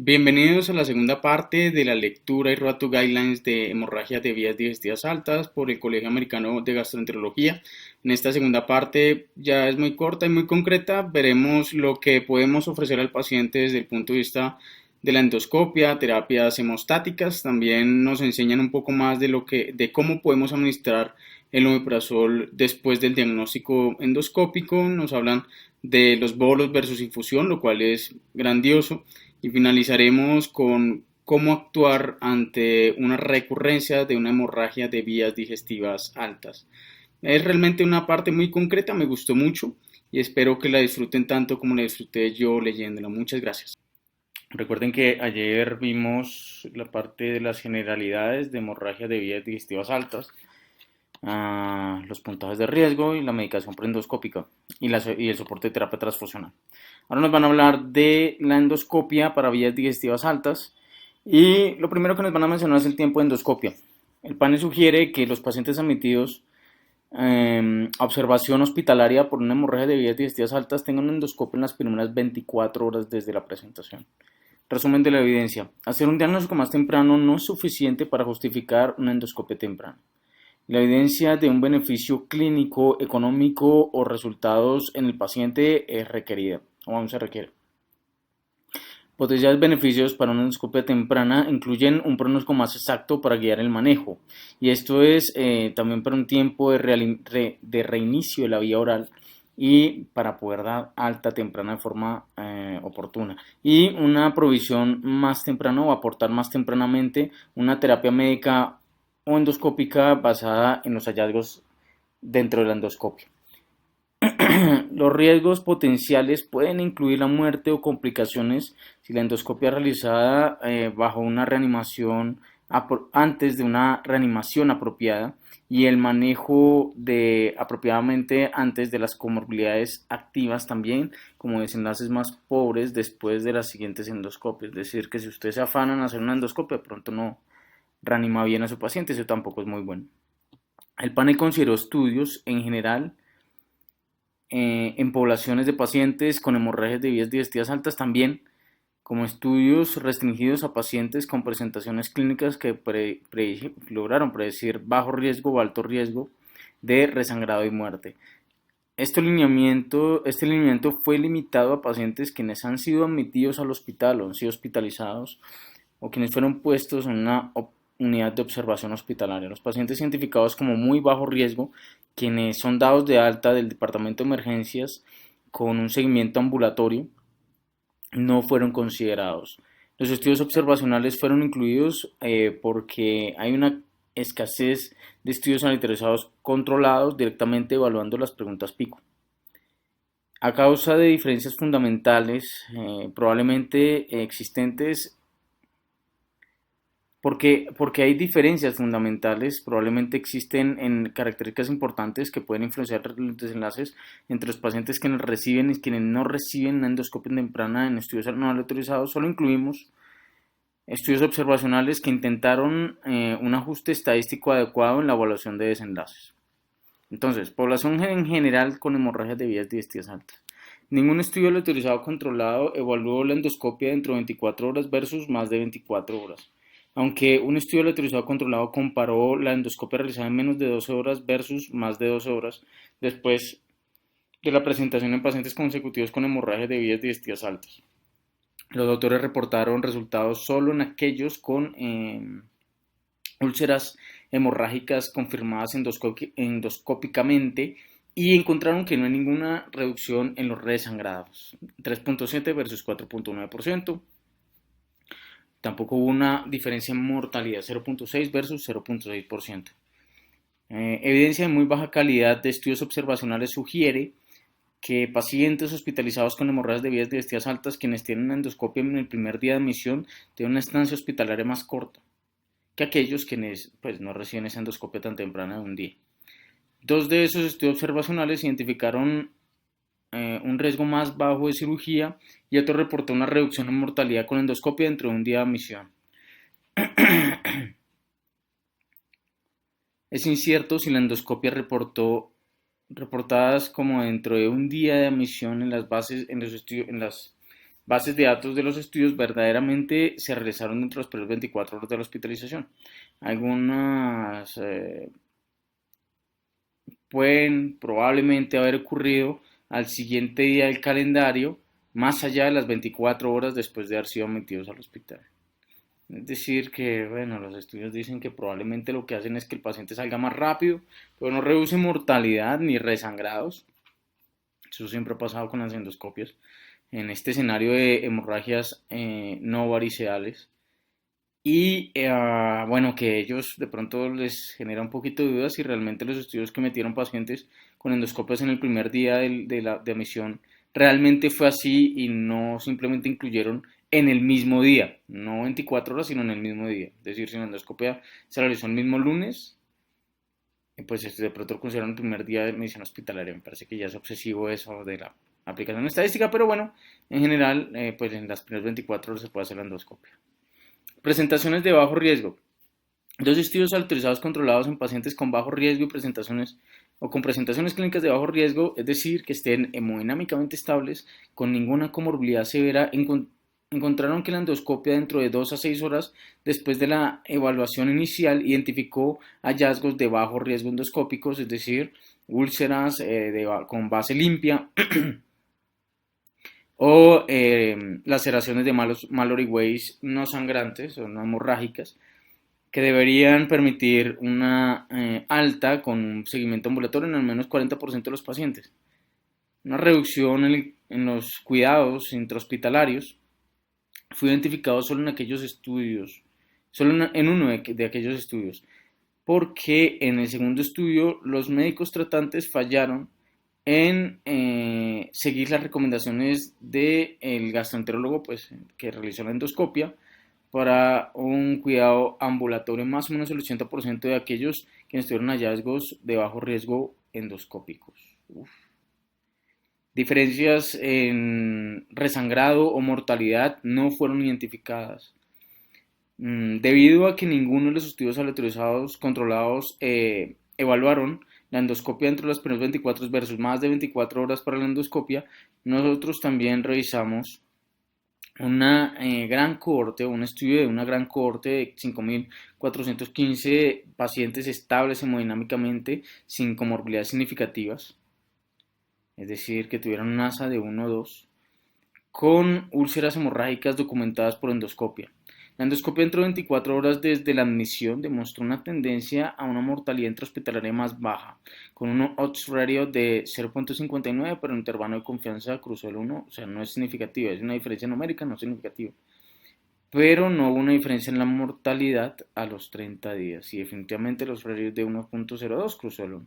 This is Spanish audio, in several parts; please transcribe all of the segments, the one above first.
Bienvenidos a la segunda parte de la lectura y Road Guidelines de hemorragia de vías digestivas altas por el Colegio Americano de Gastroenterología. En esta segunda parte ya es muy corta y muy concreta. Veremos lo que podemos ofrecer al paciente desde el punto de vista de la endoscopia, terapias hemostáticas. También nos enseñan un poco más de cómo podemos administrar el omeprazol después del diagnóstico endoscópico. Nos hablan de los bolos versus infusión, lo cual es grandioso, y finalizaremos con cómo actuar ante una recurrencia de una hemorragia de vías digestivas altas. Es realmente una parte muy concreta, me gustó mucho y espero que la disfruten tanto como la disfruté yo leyéndola. Muchas gracias. Recuerden que ayer vimos la parte de las generalidades de hemorragia de vías digestivas altas, los puntajes de riesgo y la medicación preendoscópica y el soporte de terapia transfusional. Ahora nos van a hablar de la endoscopia para vías digestivas altas y lo primero que nos van a mencionar es el tiempo de endoscopia. El panel sugiere que los pacientes admitidos a observación hospitalaria por una hemorragia de vías digestivas altas tengan un endoscopio en las primeras 24 horas desde la presentación. Resumen de la evidencia. Hacer un diagnóstico más temprano no es suficiente para justificar una endoscopia temprana. La evidencia de un beneficio clínico, económico o resultados en el paciente es requerida o aún se requiere. Potenciales beneficios para una endoscopia temprana incluyen un pronóstico más exacto para guiar el manejo, y esto es también para un tiempo de reinicio de la vía oral y para poder dar alta temprana de forma oportuna, y una provisión más temprana o aportar más tempranamente una terapia médica o endoscópica basada en los hallazgos dentro de la endoscopia. Los riesgos potenciales pueden incluir la muerte o complicaciones si la endoscopia es realizada bajo una reanimación antes de una reanimación apropiada, y el manejo de apropiadamente antes de las comorbilidades activas también, como desenlaces más pobres después de las siguientes endoscopias. Es decir, que si usted se afana en hacer una endoscopia, de pronto no reanima bien a su paciente, eso tampoco es muy bueno. El panel consideró estudios en general en poblaciones de pacientes con hemorragias de vías digestivas altas, también como estudios restringidos a pacientes con presentaciones clínicas que lograron predecir bajo riesgo o alto riesgo de resangrado y muerte. Este lineamiento fue limitado a pacientes quienes han sido admitidos al hospital o han sido hospitalizados, o quienes fueron puestos en una unidad de observación hospitalaria. Los pacientes identificados como muy bajo riesgo, quienes son dados de alta del departamento de emergencias con un seguimiento ambulatorio, no fueron considerados. Los estudios observacionales fueron incluidos porque hay una escasez de estudios sanitarizados controlados directamente evaluando las preguntas pico. A causa de diferencias fundamentales probablemente existentes, porque hay diferencias fundamentales, probablemente existen en características importantes que pueden influenciar los desenlaces entre los pacientes quienes reciben y quienes no reciben una endoscopia temprana en estudios no autorizados. Solo incluimos estudios observacionales que intentaron un ajuste estadístico adecuado en la evaluación de desenlaces. Entonces, población en general con hemorragias de vías digestivas altas. Ningún estudio autorizado controlado evaluó la endoscopia dentro de 24 horas versus más de 24 horas. Aunque un estudio autorizado controlado comparó la endoscopia realizada en menos de 12 horas versus más de 12 horas después de la presentación en pacientes consecutivos con hemorragias de vías digestivas altas. Los autores reportaron resultados solo en aquellos con úlceras hemorrágicas confirmadas endoscópicamente, y encontraron que no hay ninguna reducción en los resangrados, 3.7 versus 4.9%. Tampoco hubo una diferencia en mortalidad, 0.6 versus 0.6%. Evidencia de muy baja calidad de estudios observacionales sugiere que pacientes hospitalizados con hemorragias de vías digestivas altas, quienes tienen una endoscopia en el primer día de admisión, tienen una estancia hospitalaria más corta que aquellos quienes pues, no reciben esa endoscopia tan temprana de un día. Dos de esos estudios observacionales identificaron un riesgo más bajo de cirugía, y otro reportó una reducción en mortalidad con endoscopia dentro de un día de admisión. Es incierto si la endoscopia reportadas como dentro de un día de admisión en las bases de datos de los estudios verdaderamente se realizaron dentro de las primeras 24 horas de la hospitalización. Algunas pueden probablemente haber ocurrido al siguiente día del calendario, más allá de las 24 horas después de haber sido admitidos al hospital. Es decir, que bueno, los estudios dicen que probablemente lo que hacen es que el paciente salga más rápido, pero no reduce mortalidad ni resangrados. Eso siempre ha pasado con las endoscopias. En este escenario de hemorragias no variceales. Y bueno, que ellos de pronto les genera un poquito de dudas si realmente los estudios que metieron pacientes con endoscopias en el primer día de admisión realmente fue así y no simplemente incluyeron en el mismo día, no 24 horas, sino en el mismo día. Es decir, si la endoscopia se realizó el mismo lunes, pues de pronto lo consideran el primer día de admisión hospitalaria. Me parece que ya es obsesivo eso de la aplicación estadística, pero bueno, en general, pues en las primeras 24 horas se puede hacer la endoscopia. Presentaciones de bajo riesgo. Dos estudios autorizados controlados en pacientes con bajo riesgo y presentaciones o con presentaciones clínicas de bajo riesgo, es decir, que estén hemodinámicamente estables, con ninguna comorbilidad severa, encontraron que la endoscopia dentro de 2 a 6 horas después de la evaluación inicial identificó hallazgos de bajo riesgo endoscópicos, es decir, úlceras con base limpia o laceraciones de Mallory Weiss no sangrantes o no hemorrágicas, que deberían permitir una alta con un seguimiento ambulatorio en al menos 40% de los pacientes. Una reducción en los cuidados intrahospitalarios fue identificado solo en aquellos estudios, solo en uno de aquellos estudios, porque en el segundo estudio los médicos tratantes fallaron en seguir las recomendaciones del gastroenterólogo, pues, que realizó la endoscopia, para un cuidado ambulatorio. Más o menos el 80% de aquellos quienes tuvieron hallazgos de bajo riesgo endoscópicos. Uf. Diferencias en resangrado o mortalidad no fueron identificadas. Debido a que ninguno de los estudios aleatorizados controlados evaluaron la endoscopia entre las primeras 24 horas versus más de 24 horas para la endoscopia, nosotros también revisamos una gran cohorte, un estudio de una gran cohorte de 5.415 pacientes estables hemodinámicamente sin comorbilidades significativas, es decir, que tuvieran un ASA de 1 o 2, con úlceras hemorrágicas documentadas por endoscopia. La endoscopia dentro de 24 horas desde la admisión demostró una tendencia a una mortalidad intrahospitalaria más baja, con un odds ratio de 0.59, pero el intervalo de confianza cruzó el 1, o sea, no es significativa, es una diferencia numérica, no significativa. Pero no hubo una diferencia en la mortalidad a los 30 días, y definitivamente los ratios de 1.02 cruzó el 1.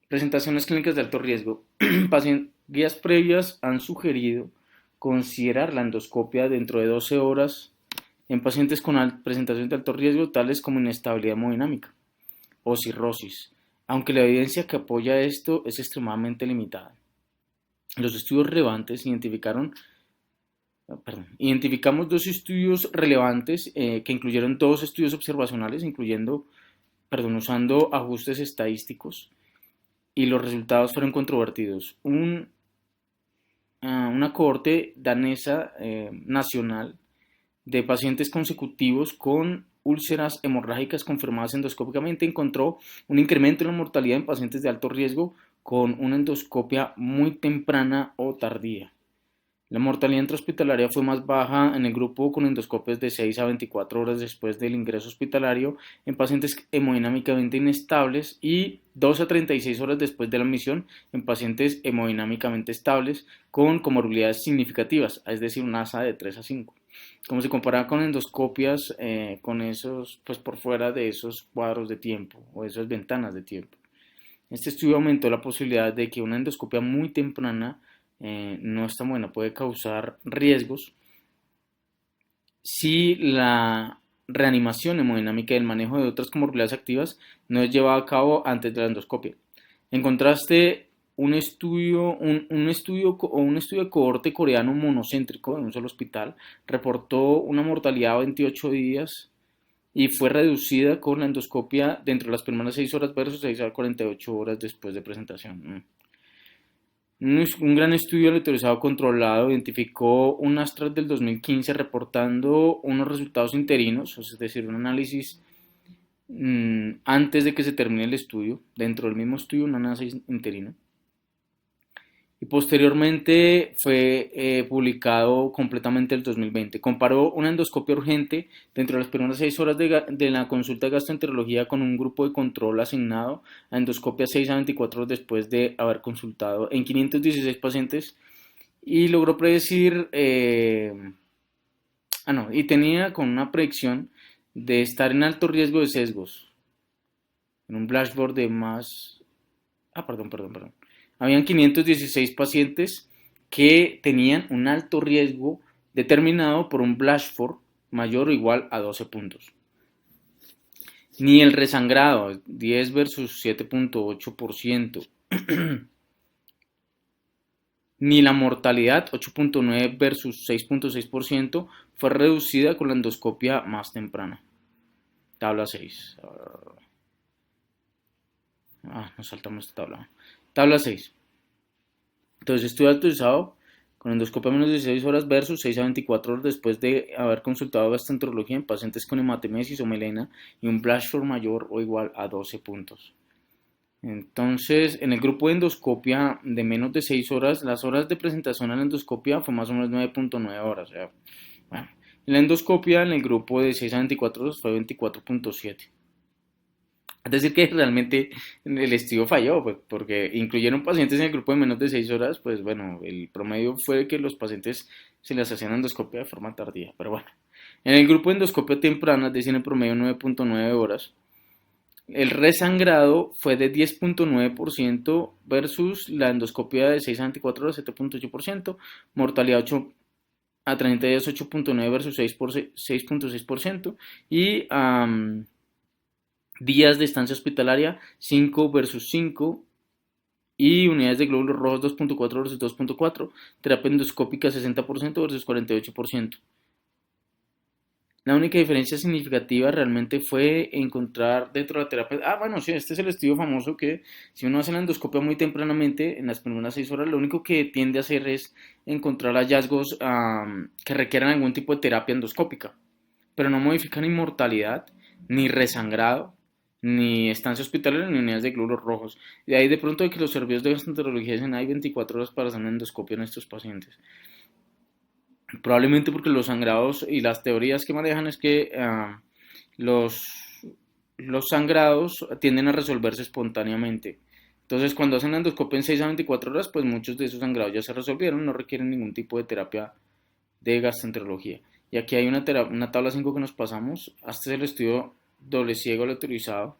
Presentaciones clínicas de alto riesgo. Guías previas han sugerido considerar la endoscopia dentro de 12 horas en pacientes con presentaciones de alto riesgo, tales como inestabilidad hemodinámica o cirrosis, aunque la evidencia que apoya esto es extremadamente limitada. Los estudios relevantes identificamos dos estudios relevantes que incluyeron dos estudios observacionales, usando ajustes estadísticos, y los resultados fueron controvertidos. Una cohorte danesa nacional de pacientes consecutivos con úlceras hemorrágicas confirmadas endoscópicamente encontró un incremento en la mortalidad en pacientes de alto riesgo con una endoscopia muy temprana o tardía. La mortalidad intrahospitalaria fue más baja en el grupo con endoscopias de 6 a 24 horas después del ingreso hospitalario en pacientes hemodinámicamente inestables y 2 a 36 horas después de la admisión en pacientes hemodinámicamente estables con comorbilidades significativas, es decir, un ASA de 3 a 5. Como se comparaba con endoscopias con esos, pues por fuera de esos cuadros de tiempo o esas ventanas de tiempo. Este estudio aumentó la posibilidad de que una endoscopia muy temprana no es tan buena, puede causar riesgos si la reanimación hemodinámica y el manejo de otras comorbilidades activas no es llevado a cabo antes de la endoscopia. En contraste, un estudio de cohorte coreano monocéntrico en un solo hospital reportó una mortalidad de 28 días y fue reducida con la endoscopia dentro de las primeras 6 horas versus 6 a 48 horas después de presentación. Un gran estudio aleatorizado controlado identificó un Astra del 2015 reportando unos resultados interinos, es decir, un análisis antes de que se termine el estudio, dentro del mismo estudio, un análisis interino. Y posteriormente fue publicado completamente el 2020. Comparó una endoscopia urgente dentro de las primeras 6 horas de la consulta de gastroenterología con un grupo de control asignado a endoscopia 6 a 24 horas después de haber consultado en 516 pacientes y logró predecir, y tenía con una predicción de estar en alto riesgo de sesgos, en un dashboard de más, perdón. Habían 516 pacientes que tenían un alto riesgo determinado por un Blanchford mayor o igual a 12 puntos. Ni el resangrado, 10 versus 7.8%, ni la mortalidad, 8.9 versus 6.6%, fue reducida con la endoscopia más temprana. Tabla 6. Nos saltamos esta tabla. Tabla 6. Entonces, estudio autorizado con endoscopia menos de 16 horas versus 6 a 24 horas después de haber consultado gastroenterología en pacientes con hematemesis o melena y un Blanchford mayor o igual a 12 puntos. Entonces, en el grupo de endoscopia de menos de 6 horas, las horas de presentación a la endoscopia fue más o menos 9.9 horas. Bueno, en la endoscopia, en el grupo de 6 a 24 horas fue 24.7. Es decir, que realmente el estudio falló, pues, porque incluyeron pacientes en el grupo de menos de 6 horas, pues bueno, el promedio fue que los pacientes se les hacían endoscopia de forma tardía, pero bueno. En el grupo de endoscopia temprana, es decir, en promedio 9.9 horas, el resangrado fue de 10.9% versus la endoscopia de 6 a 24 horas, 7.8%, mortalidad 8 a 30 días 8.9 versus 6.6% y días de estancia hospitalaria 5 versus 5 y unidades de glóbulos rojos 2.4 versus 2.4, terapia endoscópica 60% versus 48%. La única diferencia significativa realmente fue encontrar dentro de la terapia. Sí, este es el estudio famoso que si uno hace la endoscopia muy tempranamente, en las primeras 6 horas, lo único que tiende a hacer es encontrar hallazgos que requieran algún tipo de terapia endoscópica, pero no modifican ni mortalidad, ni resangrado, ni estancia hospitalaria, ni unidades de glóbulos rojos. De ahí de pronto de que los servicios de gastroenterología dicen hay 24 horas para hacer una endoscopia en estos pacientes. Probablemente porque los sangrados y las teorías que manejan es que los, los sangrados tienden a resolverse espontáneamente. Entonces, cuando hacen la endoscopia en 6 a 24 horas, pues muchos de esos sangrados ya se resolvieron, no requieren ningún tipo de terapia de gastroenterología. Y aquí hay una tabla 5 que nos pasamos. Este es el estudio doble ciego aleatorizado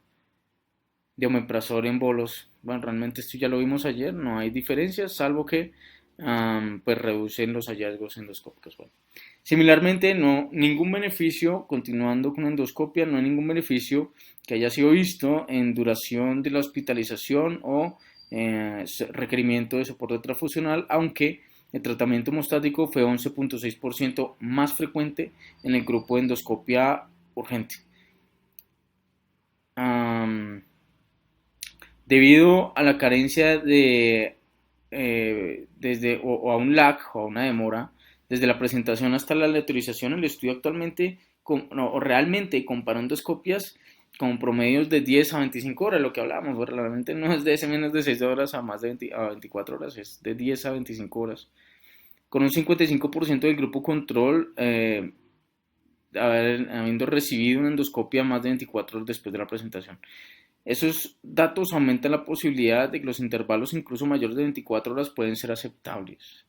de omeprazol en bolos. Bueno, realmente esto ya lo vimos ayer, no hay diferencias, salvo que pues reducen los hallazgos endoscópicos. Bueno. Similarmente, ningún beneficio, continuando con la endoscopia, no hay ningún beneficio que haya sido visto en duración de la hospitalización o requerimiento de soporte transfusional, aunque el tratamiento hemostático fue 11.6% más frecuente en el grupo de endoscopia urgente. Debido a la carencia de o a un lag o a una demora desde la presentación hasta la aleatorización, el estudio actualmente realmente comparó endoscopias con promedios de 10 a 25 horas, lo que hablábamos, pues, realmente no es de ese menos de 6 horas a más de 24 horas, es de 10 a 25 horas, con un 55% del grupo control habiendo recibido una endoscopia más de 24 horas después de la presentación. Esos datos aumentan la posibilidad de que los intervalos incluso mayores de 24 horas pueden ser aceptables.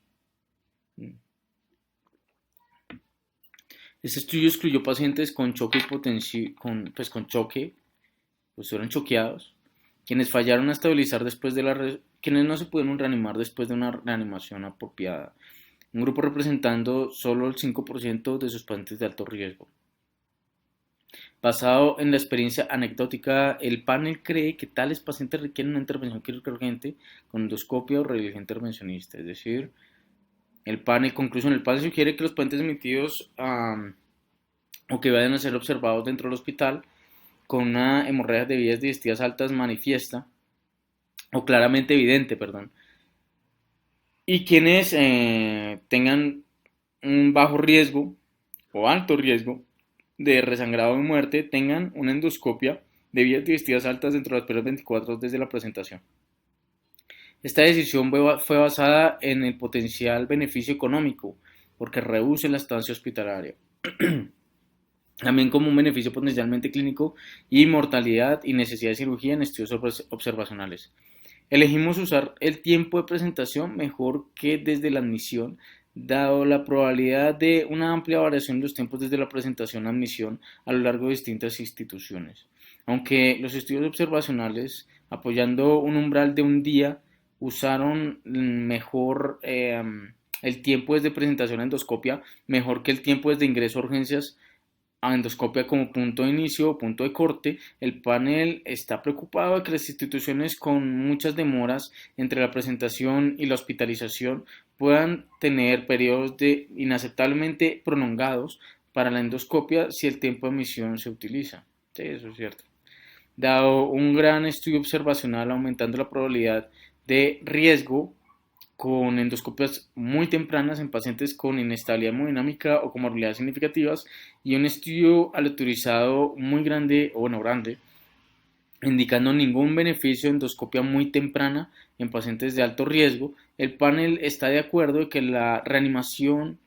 Este estudio excluyó pacientes con choque con choque, pues fueron choqueados, quienes fallaron a estabilizar después de quienes no se pudieron reanimar después de una reanimación apropiada. Un grupo representando solo el 5% de sus pacientes de alto riesgo. Basado en la experiencia anecdótica, el panel cree que tales pacientes requieren una intervención quirúrgica urgente con endoscopia o radiología intervencionista. Es decir, el panel sugiere que los pacientes emitidos o que vayan a ser observados dentro del hospital con una hemorragia de vías digestivas altas manifiesta o claramente evidente, y quienes tengan un bajo riesgo o alto riesgo de resangrado y muerte tengan una endoscopia de vías digestivas altas dentro de las primeras 24 horas desde la presentación. Esta decisión fue basada en el potencial beneficio económico, porque reduce la estancia hospitalaria, también como un beneficio potencialmente clínico y mortalidad y necesidad de cirugía en estudios observacionales. Elegimos usar el tiempo de presentación mejor que desde la admisión, dado la probabilidad de una amplia variación en los tiempos desde la presentación a admisión a lo largo de distintas instituciones. Aunque los estudios observacionales, apoyando un umbral de un día, usaron mejor el tiempo desde presentación a endoscopia, mejor que el tiempo desde ingreso a urgencias a endoscopia como punto de inicio o punto de corte. El panel está preocupado de que las instituciones con muchas demoras entre la presentación y la hospitalización puedan tener periodos de inaceptablemente prolongados para la endoscopia si el tiempo de admisión se utiliza. Sí, eso es cierto. Dado un gran estudio observacional aumentando la probabilidad de riesgo con endoscopias muy tempranas en pacientes con inestabilidad hemodinámica o comorbilidades significativas y un estudio aleatorizado muy grande, o bueno, grande, indicando ningún beneficio de endoscopia muy temprana en pacientes de alto riesgo. El panel está de acuerdo en que la reanimación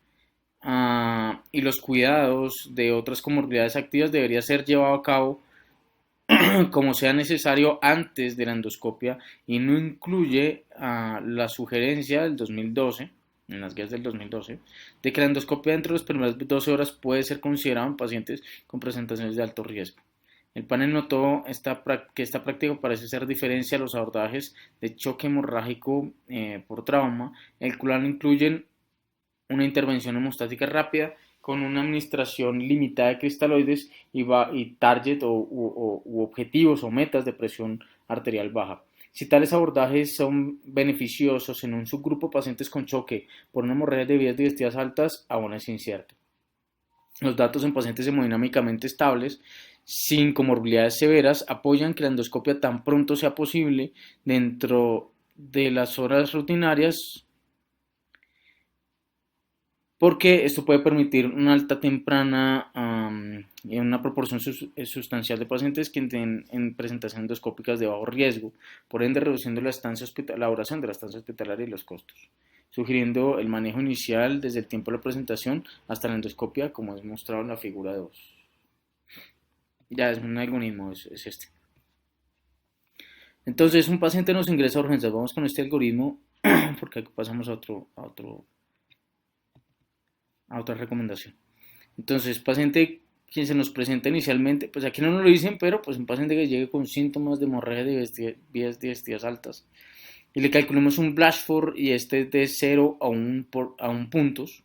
y los cuidados de otras comorbilidades activas debería ser llevado a cabo como sea necesario antes de la endoscopia y no incluye la sugerencia del 2012, en las guías del 2012, de que la endoscopia dentro de las primeras 12 horas puede ser considerada en pacientes con presentaciones de alto riesgo. El panel notó que esta práctica parece ser diferencia a los abordajes de choque hemorrágico por trauma, el cual incluyen una intervención hemostática rápida con una administración limitada de cristaloides y target u objetivos o metas de presión arterial baja. Si tales abordajes son beneficiosos en un subgrupo de pacientes con choque por una hemorragia de vías digestivas altas, aún es incierto. Los datos en pacientes hemodinámicamente estables, sin comorbilidades severas, apoyan que la endoscopia tan pronto sea posible dentro de las horas rutinarias, porque esto puede permitir una alta temprana en una proporción sustancial de pacientes que estén en presentaciones endoscópicas de bajo riesgo, por ende reduciendo la duración de la estancia hospitalaria y los costos, sugiriendo el manejo inicial desde el tiempo de la presentación hasta la endoscopia, como es mostrado en la figura 2. Ya es un algoritmo, es este. Entonces, un paciente nos ingresa a urgencias. Vamos con este algoritmo porque aquí pasamos a otra recomendación. Entonces, paciente quien se nos presenta inicialmente, pues aquí no nos lo dicen, pero pues un paciente que llegue con síntomas de hemorragia de vías digestivas altas y le calculemos un Blatchford y este es de 0 a 1 puntos.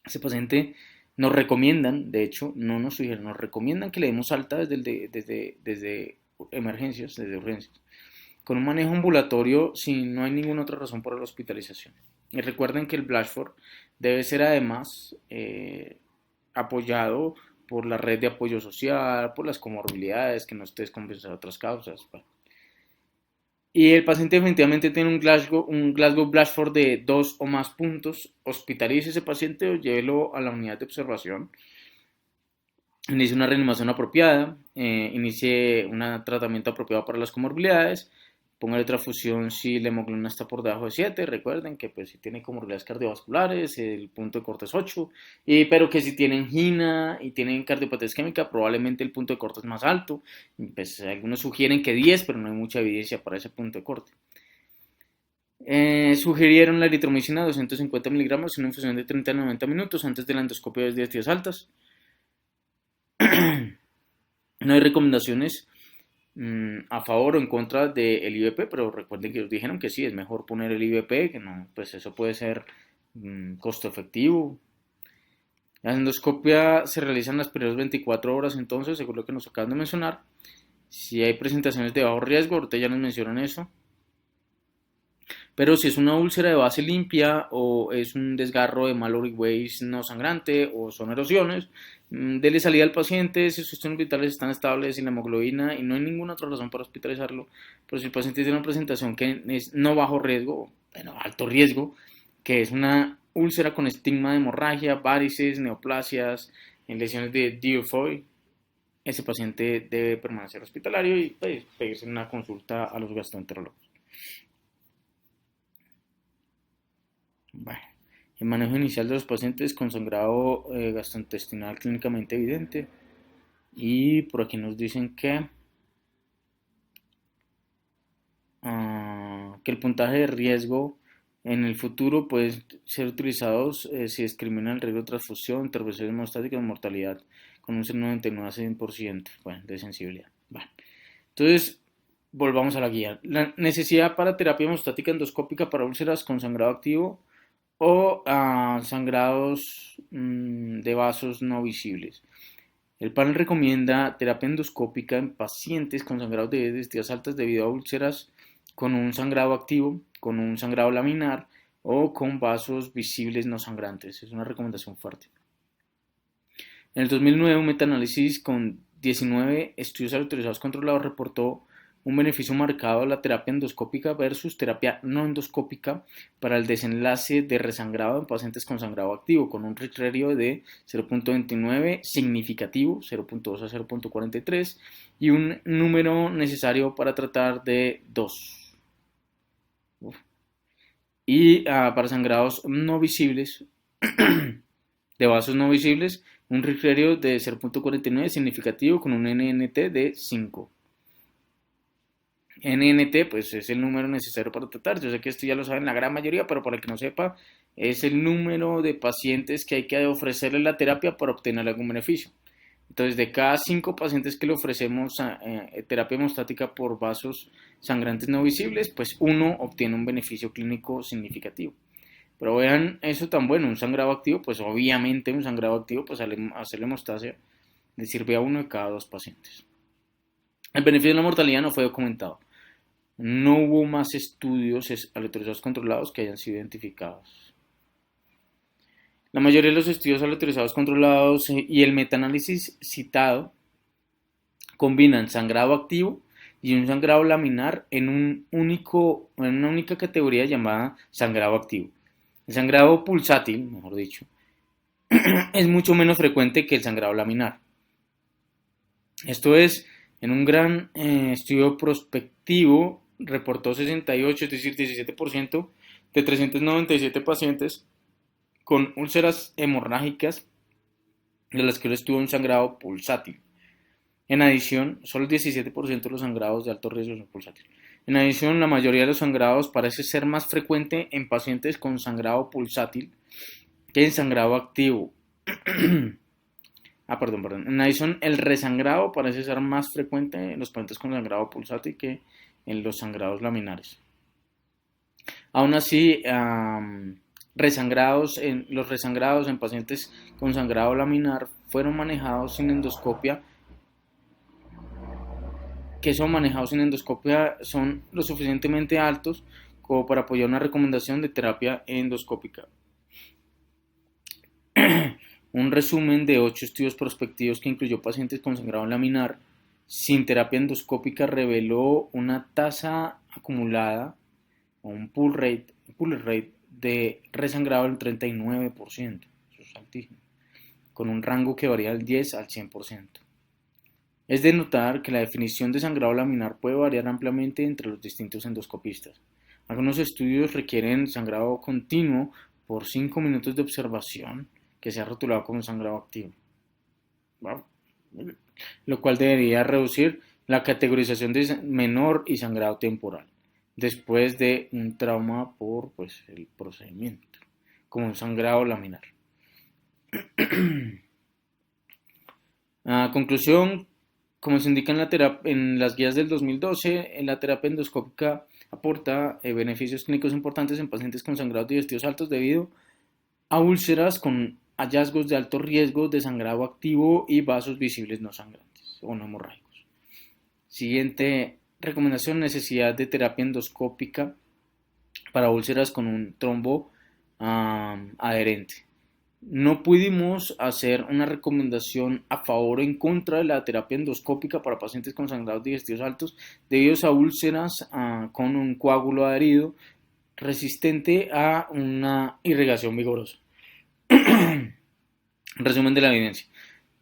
Ese paciente nos recomiendan, de hecho, no nos sugieren, nos recomiendan que le demos alta desde emergencias, desde urgencias, con un manejo ambulatorio si no hay ninguna otra razón por la hospitalización. Y recuerden que el Blatchford debe ser además apoyado por la red de apoyo social, por las comorbilidades, que no esté descompensado de otras causas. Bueno. Y el paciente definitivamente tiene un Glasgow Blatchford de 2 o más puntos. Hospitalice ese paciente o llévelo a la unidad de observación. Inicie una reanimación apropiada, inicie un tratamiento apropiado para las comorbilidades, póngale transfusión si la hemoglobina está por debajo de 7, recuerden que pues, si tiene comorbilidades cardiovasculares, el punto de corte es 8, pero que si tienen angina y tienen cardiopatía isquémica, probablemente el punto de corte es más alto, pues, algunos sugieren que 10, pero no hay mucha evidencia para ese punto de corte. Sugirieron la eritromicina 250 miligramos en una infusión de 30 a 90 minutos antes de la endoscopia de digestivas altas. No hay recomendaciones a favor o en contra del IVP, pero recuerden que ellos dijeron que sí, es mejor poner el IVP, que no, pues eso puede ser costo efectivo. La endoscopia se realiza en las primeras 24 horas, entonces, según lo que nos acaban de mencionar. Si hay presentaciones de bajo riesgo, ahorita ya nos mencionan eso. Pero si es una úlcera de base limpia o es un desgarro de Mallory Weiss no sangrante o son erosiones, dele salida al paciente si sus signos vitales están estables y la hemoglobina y no hay ninguna otra razón para hospitalizarlo. Pero si el paciente tiene una presentación que es no bajo riesgo, bueno, alto riesgo, que es una úlcera con estigma de hemorragia, varices, neoplasias, en lesiones de Dieuffoy, ese paciente debe permanecer hospitalario y pues, pedirse una consulta a los gastroenterólogos. Bueno, el manejo inicial de los pacientes con sangrado gastrointestinal clínicamente evidente. Y por aquí nos dicen que el puntaje de riesgo en el futuro puede ser utilizados si discrimina el riesgo de transfusión, intervención hemostática y mortalidad con un 99 a 100%, bueno, de sensibilidad. Bueno, entonces, volvamos a la guía. La necesidad para terapia hemostática endoscópica para úlceras con sangrado activo o sangrados de vasos no visibles. El panel recomienda terapia endoscópica en pacientes con sangrados de vías altas debido a úlceras con un sangrado activo, con un sangrado laminar o con vasos visibles no sangrantes. Es una recomendación fuerte. En el 2009, un metaanálisis con 19 estudios autorizados controlados reportó un beneficio marcado de la terapia endoscópica versus terapia no endoscópica para el desenlace de resangrado en pacientes con sangrado activo, con un criterio de 0.29 significativo, 0.2 a 0.43, y un número necesario para tratar de 2. Y para sangrados no visibles, de vasos no visibles, un criterio de 0.49 significativo con un NNT de 5. NNT, pues es el número necesario para tratar. Yo sé que esto ya lo saben la gran mayoría, pero para el que no sepa, es el número de pacientes que hay que ofrecerle la terapia para obtener algún beneficio. Entonces, de cada 5 pacientes que le ofrecemos terapia hemostática por vasos sangrantes no visibles, pues 1 obtiene un beneficio clínico significativo. Pero vean eso tan bueno, un sangrado activo, pues obviamente un sangrado activo, pues al hacer la hemostasia le sirve a 1 de cada 2 pacientes. El beneficio de la mortalidad no fue documentado. No hubo más estudios aleatorizados controlados que hayan sido identificados. La mayoría de los estudios aleatorizados controlados y el metaanálisis citado combinan sangrado activo y un sangrado laminar en una única categoría llamada sangrado activo. El sangrado pulsátil, mejor dicho, es mucho menos frecuente que el sangrado laminar. Esto es, en un gran estudio prospectivo, reportó 68, es decir, 17% de 397 pacientes con úlceras hemorrágicas de las que estuvo un sangrado pulsátil. En adición, solo el 17% de los sangrados de alto riesgo son pulsátiles. En adición, la mayoría de los sangrados parece ser más frecuente en pacientes con sangrado pulsátil que en sangrado activo. Perdón. En adición, el resangrado parece ser más frecuente en los pacientes con sangrado pulsátil que en los sangrados laminares. Aún así, los resangrados en pacientes con sangrado laminar fueron manejados sin endoscopia, son lo suficientemente altos como para apoyar una recomendación de terapia endoscópica. Un resumen de 8 estudios prospectivos que incluyó pacientes con sangrado laminar sin terapia endoscópica reveló una tasa acumulada o un pull rate de resangrado del 39%, eso es altísimo, con un rango que varía del 10 al 100%. Es de notar que la definición de sangrado laminar puede variar ampliamente entre los distintos endoscopistas. Algunos estudios requieren sangrado continuo por 5 minutos de observación, que sea rotulado como sangrado activo, lo cual debería reducir la categorización de menor y sangrado temporal después de un trauma por el procedimiento, como un sangrado laminar. Conclusión, como se indica en las guías del 2012, la terapia endoscópica aporta beneficios clínicos importantes en pacientes con sangrados digestivos altos debido a úlceras con hallazgos de alto riesgo de sangrado activo y vasos visibles no sangrantes o no hemorrágicos. Siguiente recomendación: necesidad de terapia endoscópica para úlceras con un trombo adherente. No pudimos hacer una recomendación a favor o en contra de la terapia endoscópica para pacientes con sangrados digestivos altos debido a úlceras con un coágulo adherido resistente a una irrigación vigorosa. Resumen de la evidencia.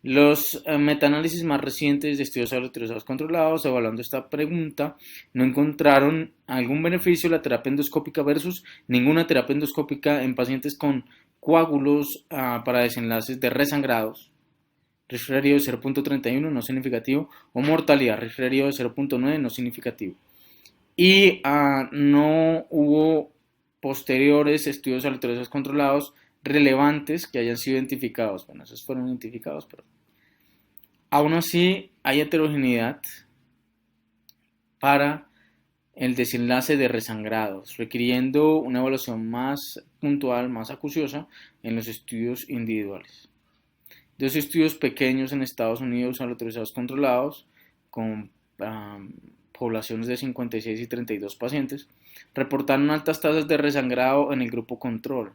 Los metaanálisis más recientes de estudios autorizados controlados evaluando esta pregunta no encontraron algún beneficio de la terapia endoscópica versus ninguna terapia endoscópica en pacientes con coágulos para desenlaces de resangrados, referido de 0.31 no significativo, o mortalidad, referido de 0.9 no significativo. Y no hubo posteriores estudios autorizados controlados relevantes que hayan sido identificados. Bueno, esos fueron identificados, pero aún así hay heterogeneidad para el desenlace de resangrados, requiriendo una evaluación más puntual, más acuciosa en los estudios individuales. Dos estudios pequeños en Estados Unidos autorizados controlados con poblaciones de 56 y 32 pacientes reportaron altas tasas de resangrado en el grupo control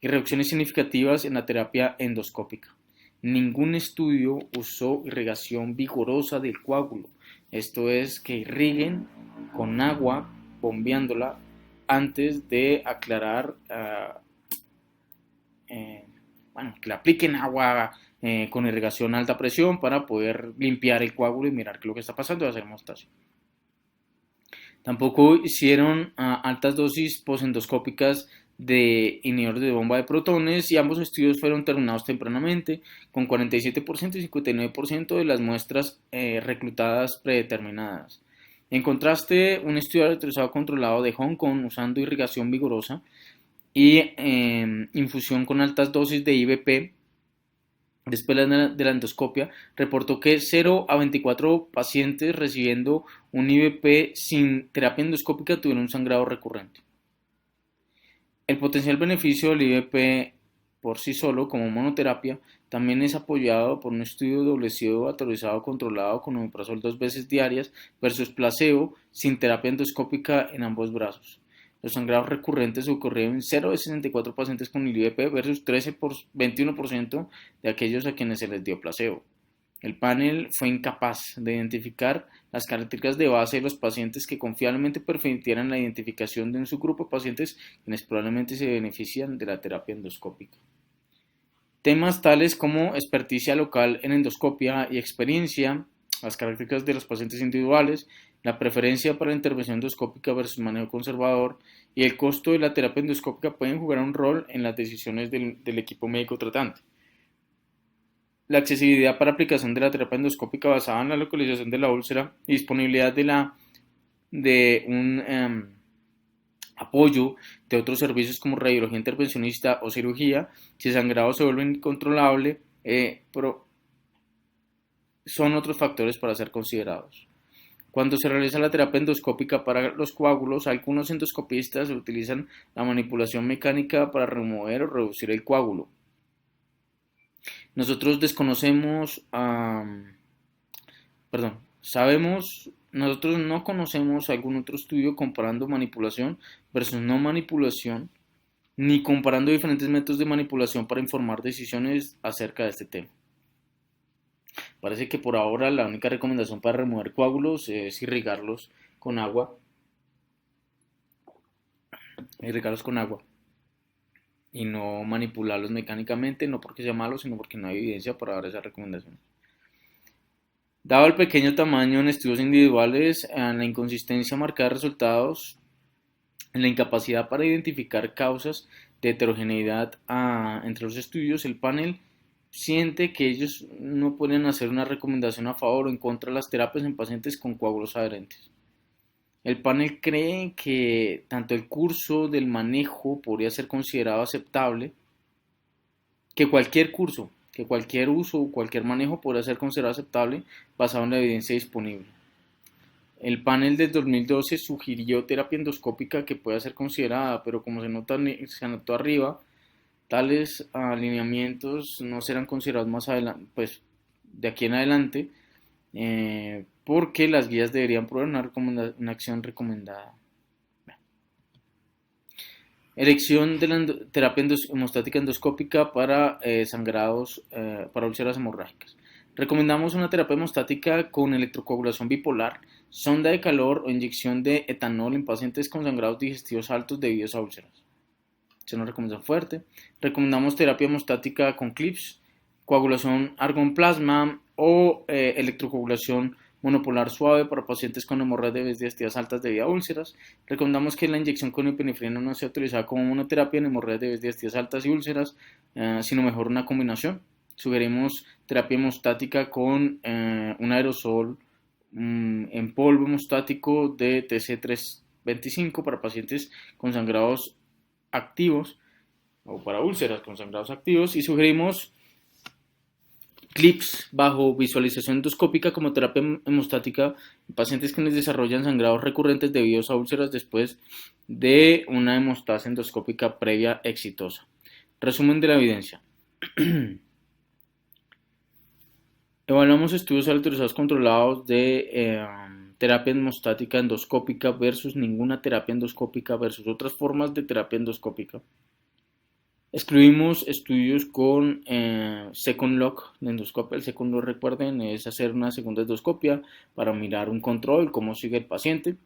y reducciones significativas en la terapia endoscópica. Ningún estudio usó irrigación vigorosa del coágulo, esto es que irriguen con agua bombeándola antes de aclarar, que le apliquen agua con irrigación a alta presión para poder limpiar el coágulo y mirar qué es lo que está pasando y hacer hemostasia. Tampoco hicieron altas dosis posendoscópicas de inhibidores de bomba de protones y ambos estudios fueron terminados tempranamente con 47% y 59% de las muestras reclutadas predeterminadas. En contraste, un estudio autorizado controlado de Hong Kong usando irrigación vigorosa y infusión con altas dosis de IVP después de la endoscopia, reportó que 0 a 24 pacientes recibiendo un IVP sin terapia endoscópica tuvieron un sangrado recurrente. El potencial beneficio del IVP por sí solo como monoterapia también es apoyado por un estudio doble ciego autorizado controlado con omeprazol 2 veces diarias versus placebo sin terapia endoscópica en ambos brazos. Los sangrados recurrentes ocurrieron en 0 de 64 pacientes con el IVP versus 21% de aquellos a quienes se les dio placebo. El panel fue incapaz de identificar las características de base de los pacientes que confiablemente permitieran la identificación de un subgrupo de pacientes quienes probablemente se benefician de la terapia endoscópica. Temas tales como experticia local en endoscopia y experiencia, las características de los pacientes individuales, la preferencia para la intervención endoscópica versus manejo conservador y el costo de la terapia endoscópica pueden jugar un rol en las decisiones del equipo médico tratante. La accesibilidad para aplicación de la terapia endoscópica basada en la localización de la úlcera y disponibilidad de un apoyo de otros servicios como radiología intervencionista o cirugía, si el sangrado se vuelve incontrolable, son otros factores para ser considerados. Cuando se realiza la terapia endoscópica para los coágulos, algunos endoscopistas utilizan la manipulación mecánica para remover o reducir el coágulo. Nosotros nosotros no conocemos algún otro estudio comparando manipulación versus no manipulación, ni comparando diferentes métodos de manipulación para informar decisiones acerca de este tema. Parece que por ahora la única recomendación para remover coágulos es irrigarlos con agua y no manipularlos mecánicamente, no porque sea malo, sino porque no hay evidencia para dar esa recomendación. Dado el pequeño tamaño en estudios individuales, en la inconsistencia marcada de resultados, en la incapacidad para identificar causas de heterogeneidad entre los estudios, el panel siente que ellos no pueden hacer una recomendación a favor o en contra de las terapias en pacientes con coágulos adherentes. El panel cree que tanto el curso del manejo podría ser considerado aceptable, que cualquier uso o cualquier manejo podría ser considerado aceptable basado en la evidencia disponible. El panel del 2012 sugirió terapia endoscópica que pueda ser considerada, pero como se anotó arriba, tales alineamientos no serán considerados más adelante, pues de aquí en adelante, porque las guías deberían proveer una acción recomendada. Elección de la terapia hemostática endoscópica para sangrados, para úlceras hemorrágicas. Recomendamos una terapia hemostática con electrocoagulación bipolar Sonda de calor o inyección de etanol en pacientes con sangrados digestivos altos debidos a úlceras. Es una recomendación fuerte. Recomendamos terapia hemostática con clips, coagulación argon plasma o electrocoagulación monopolar suave para pacientes con hemorragias de vías digestivas altas debido a úlceras. Recomendamos que la inyección con epinefrina no sea utilizada como monoterapia en hemorragias de vías digestivas altas y úlceras, sino mejor una combinación. Sugerimos terapia hemostática con un aerosol en polvo hemostático de TC325 para pacientes con sangrados activos o para úlceras con sangrados activos, y sugerimos clips bajo visualización endoscópica como terapia hemostática en pacientes que les desarrollan sangrados recurrentes debido a úlceras después de una hemostasia endoscópica previa exitosa. Resumen de la evidencia. Evaluamos estudios aleatorizados controlados de terapia hemostática endoscópica versus ninguna terapia endoscópica versus otras formas de terapia endoscópica. Excluimos estudios con second look de endoscopia. El second look, recuerden, es hacer una segunda endoscopia para mirar un control, cómo sigue el paciente.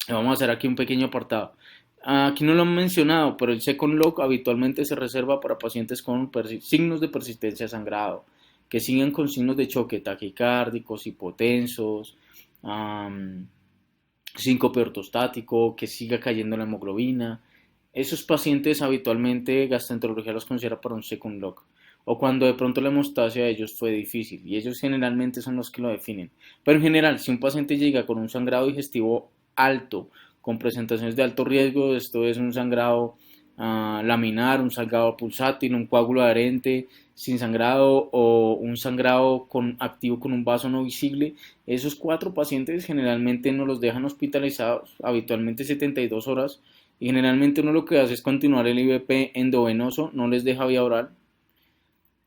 Vamos a hacer aquí un pequeño apartado. Aquí no lo han mencionado, pero el second look habitualmente se reserva para pacientes con signos de persistencia de sangrado, que sigan con signos de choque taquicárdicos, hipotensos, síncope ortostático, que siga cayendo la hemoglobina. Esos pacientes habitualmente gastroenterología los considera para un second look, o cuando de pronto la hemostasia de ellos fue difícil, y ellos generalmente son los que lo definen. Pero en general, si un paciente llega con un sangrado digestivo alto, con presentaciones de alto riesgo, esto es un sangrado laminar, un sangrado pulsátil, un coágulo adherente sin sangrado o un sangrado activo con un vaso no visible, esos 4 pacientes generalmente no los dejan hospitalizados, habitualmente 72 horas, y generalmente uno lo que hace es continuar el IVP endovenoso, no les deja vía oral,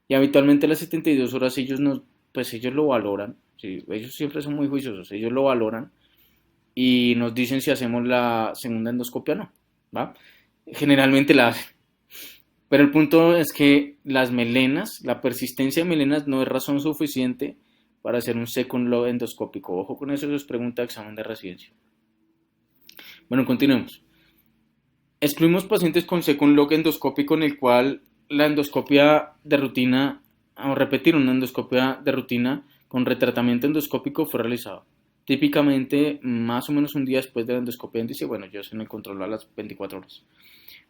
y habitualmente a las 72 horas ellos lo valoran, ¿sí? Ellos siempre son muy juiciosos, ellos lo valoran y nos dicen si hacemos la segunda endoscopia o no, ¿va? Generalmente la hacen. Pero el punto es que las melenas, la persistencia de melenas no es razón suficiente para hacer un second look endoscópico. Ojo con eso es pregunta de examen de residencia. Bueno, continuemos. Excluimos pacientes con second look endoscópico en el cual la endoscopia de rutina, o repetir una endoscopia de rutina con retratamiento endoscópico fue realizado. Típicamente, más o menos un día después de la endoscopia, dice, bueno, yo se me controló a las 24 horas.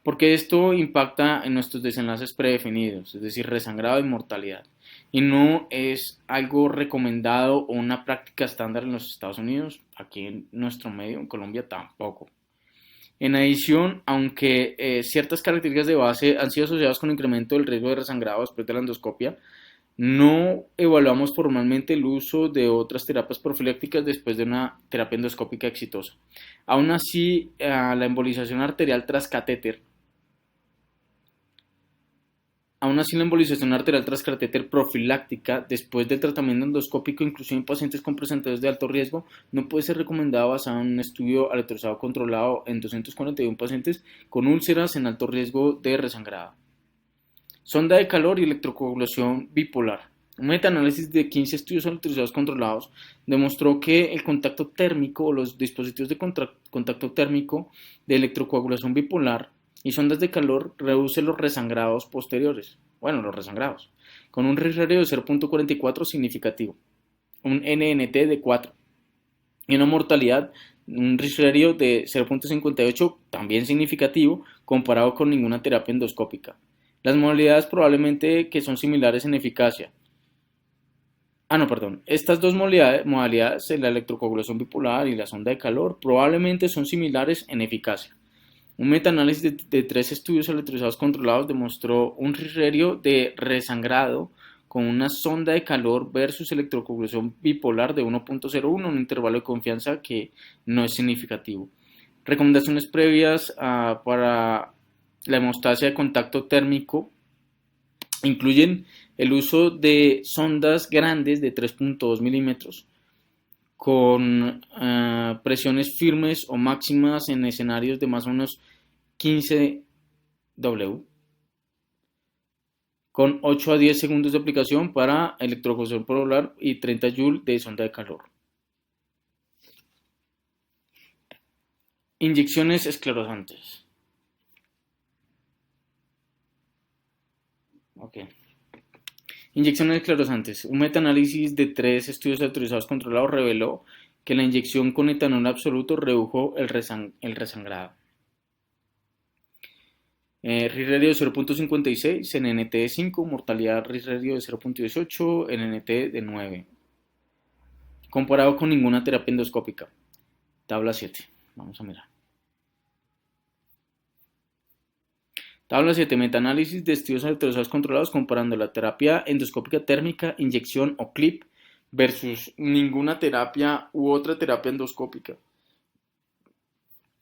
Porque esto impacta en nuestros desenlaces predefinidos, es decir, resangrado y mortalidad. Y no es algo recomendado o una práctica estándar en los Estados Unidos, aquí en nuestro medio, en Colombia tampoco. En adición, aunque ciertas características de base han sido asociadas con incremento del riesgo de resangrado después de la endoscopia, no evaluamos formalmente el uso de otras terapias profilácticas después de una terapia endoscópica exitosa. Aún así, la embolización arterial tras catéter profiláctica después del tratamiento endoscópico, inclusive en pacientes con presentaciones de alto riesgo, no puede ser recomendada basada en un estudio aleatorizado controlado en 241 pacientes con úlceras en alto riesgo de resangrado. Sonda de calor y electrocoagulación bipolar. Un metaanálisis de 15 estudios aleatorizados controlados demostró que el contacto térmico o los dispositivos de contacto térmico de electrocoagulación bipolar y sondas de calor reducen los resangrados posteriores, con un risk ratio de 0.44 significativo, un NNT de 4 y una mortalidad, un risk ratio de 0.58 también significativo comparado con ninguna terapia endoscópica. Las modalidades probablemente que son similares en eficacia. Estas dos modalidades, la electrocoagulación bipolar y la sonda de calor, probablemente son similares en eficacia. Un metaanálisis de 3 estudios aleatorizados controlados demostró un risk ratio de resangrado con una sonda de calor versus electrocoagulación bipolar de 1.01, un intervalo de confianza que no es significativo. Recomendaciones previas para la hemostasia de contacto térmico incluyen el uso de sondas grandes de 3.2 milímetros con presiones firmes o máximas en escenarios de más o menos 15 W, con 8 a 10 segundos de aplicación para electrocoagulación polar y 30 Joule de sonda de calor. Inyecciones esclerosantes. Ok. Inyecciones esclerosantes. Un metaanálisis de 3 estudios autorizados controlados reveló que la inyección con etanol absoluto redujo el resangrado. RIR de 0.56, NNT de 5, mortalidad RIR de 0.18, NNT de 9. Comparado con ninguna terapia endoscópica. Tabla 7. Vamos a mirar. Tabla 7. Metaanálisis de estudios autorizados controlados comparando la terapia endoscópica térmica, inyección o clip versus ninguna terapia u otra terapia endoscópica.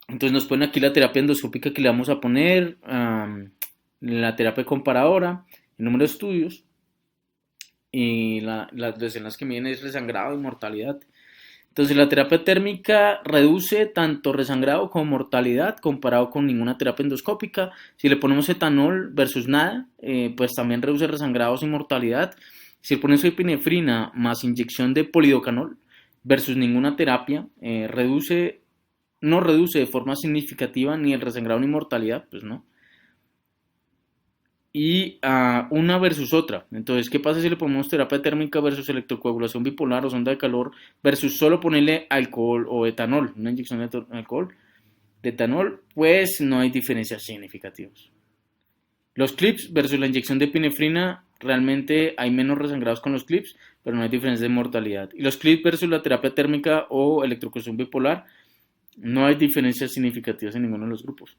Entonces nos ponen aquí la terapia endoscópica que le vamos a poner, la terapia comparadora, el número de estudios y las escenas que miden es resangrado y mortalidad. Entonces la terapia térmica reduce tanto resangrado como mortalidad comparado con ninguna terapia endoscópica. Si le ponemos etanol versus nada, pues también reduce resangrados y mortalidad. Si le ponemos epinefrina más inyección de polidocanol versus ninguna terapia, no reduce de forma significativa ni el resangrado ni mortalidad, pues no. Y una versus otra. Entonces, ¿qué pasa si le ponemos terapia térmica versus electrocoagulación bipolar o sonda de calor versus solo ponerle alcohol o etanol, una inyección de alcohol, de etanol? Pues no hay diferencias significativas. Los clips versus la inyección de epinefrina, realmente hay menos resangrados con los clips, pero no hay diferencia de mortalidad. Y los clips versus la terapia térmica o electrocoagulación bipolar, no hay diferencias significativas en ninguno de los grupos.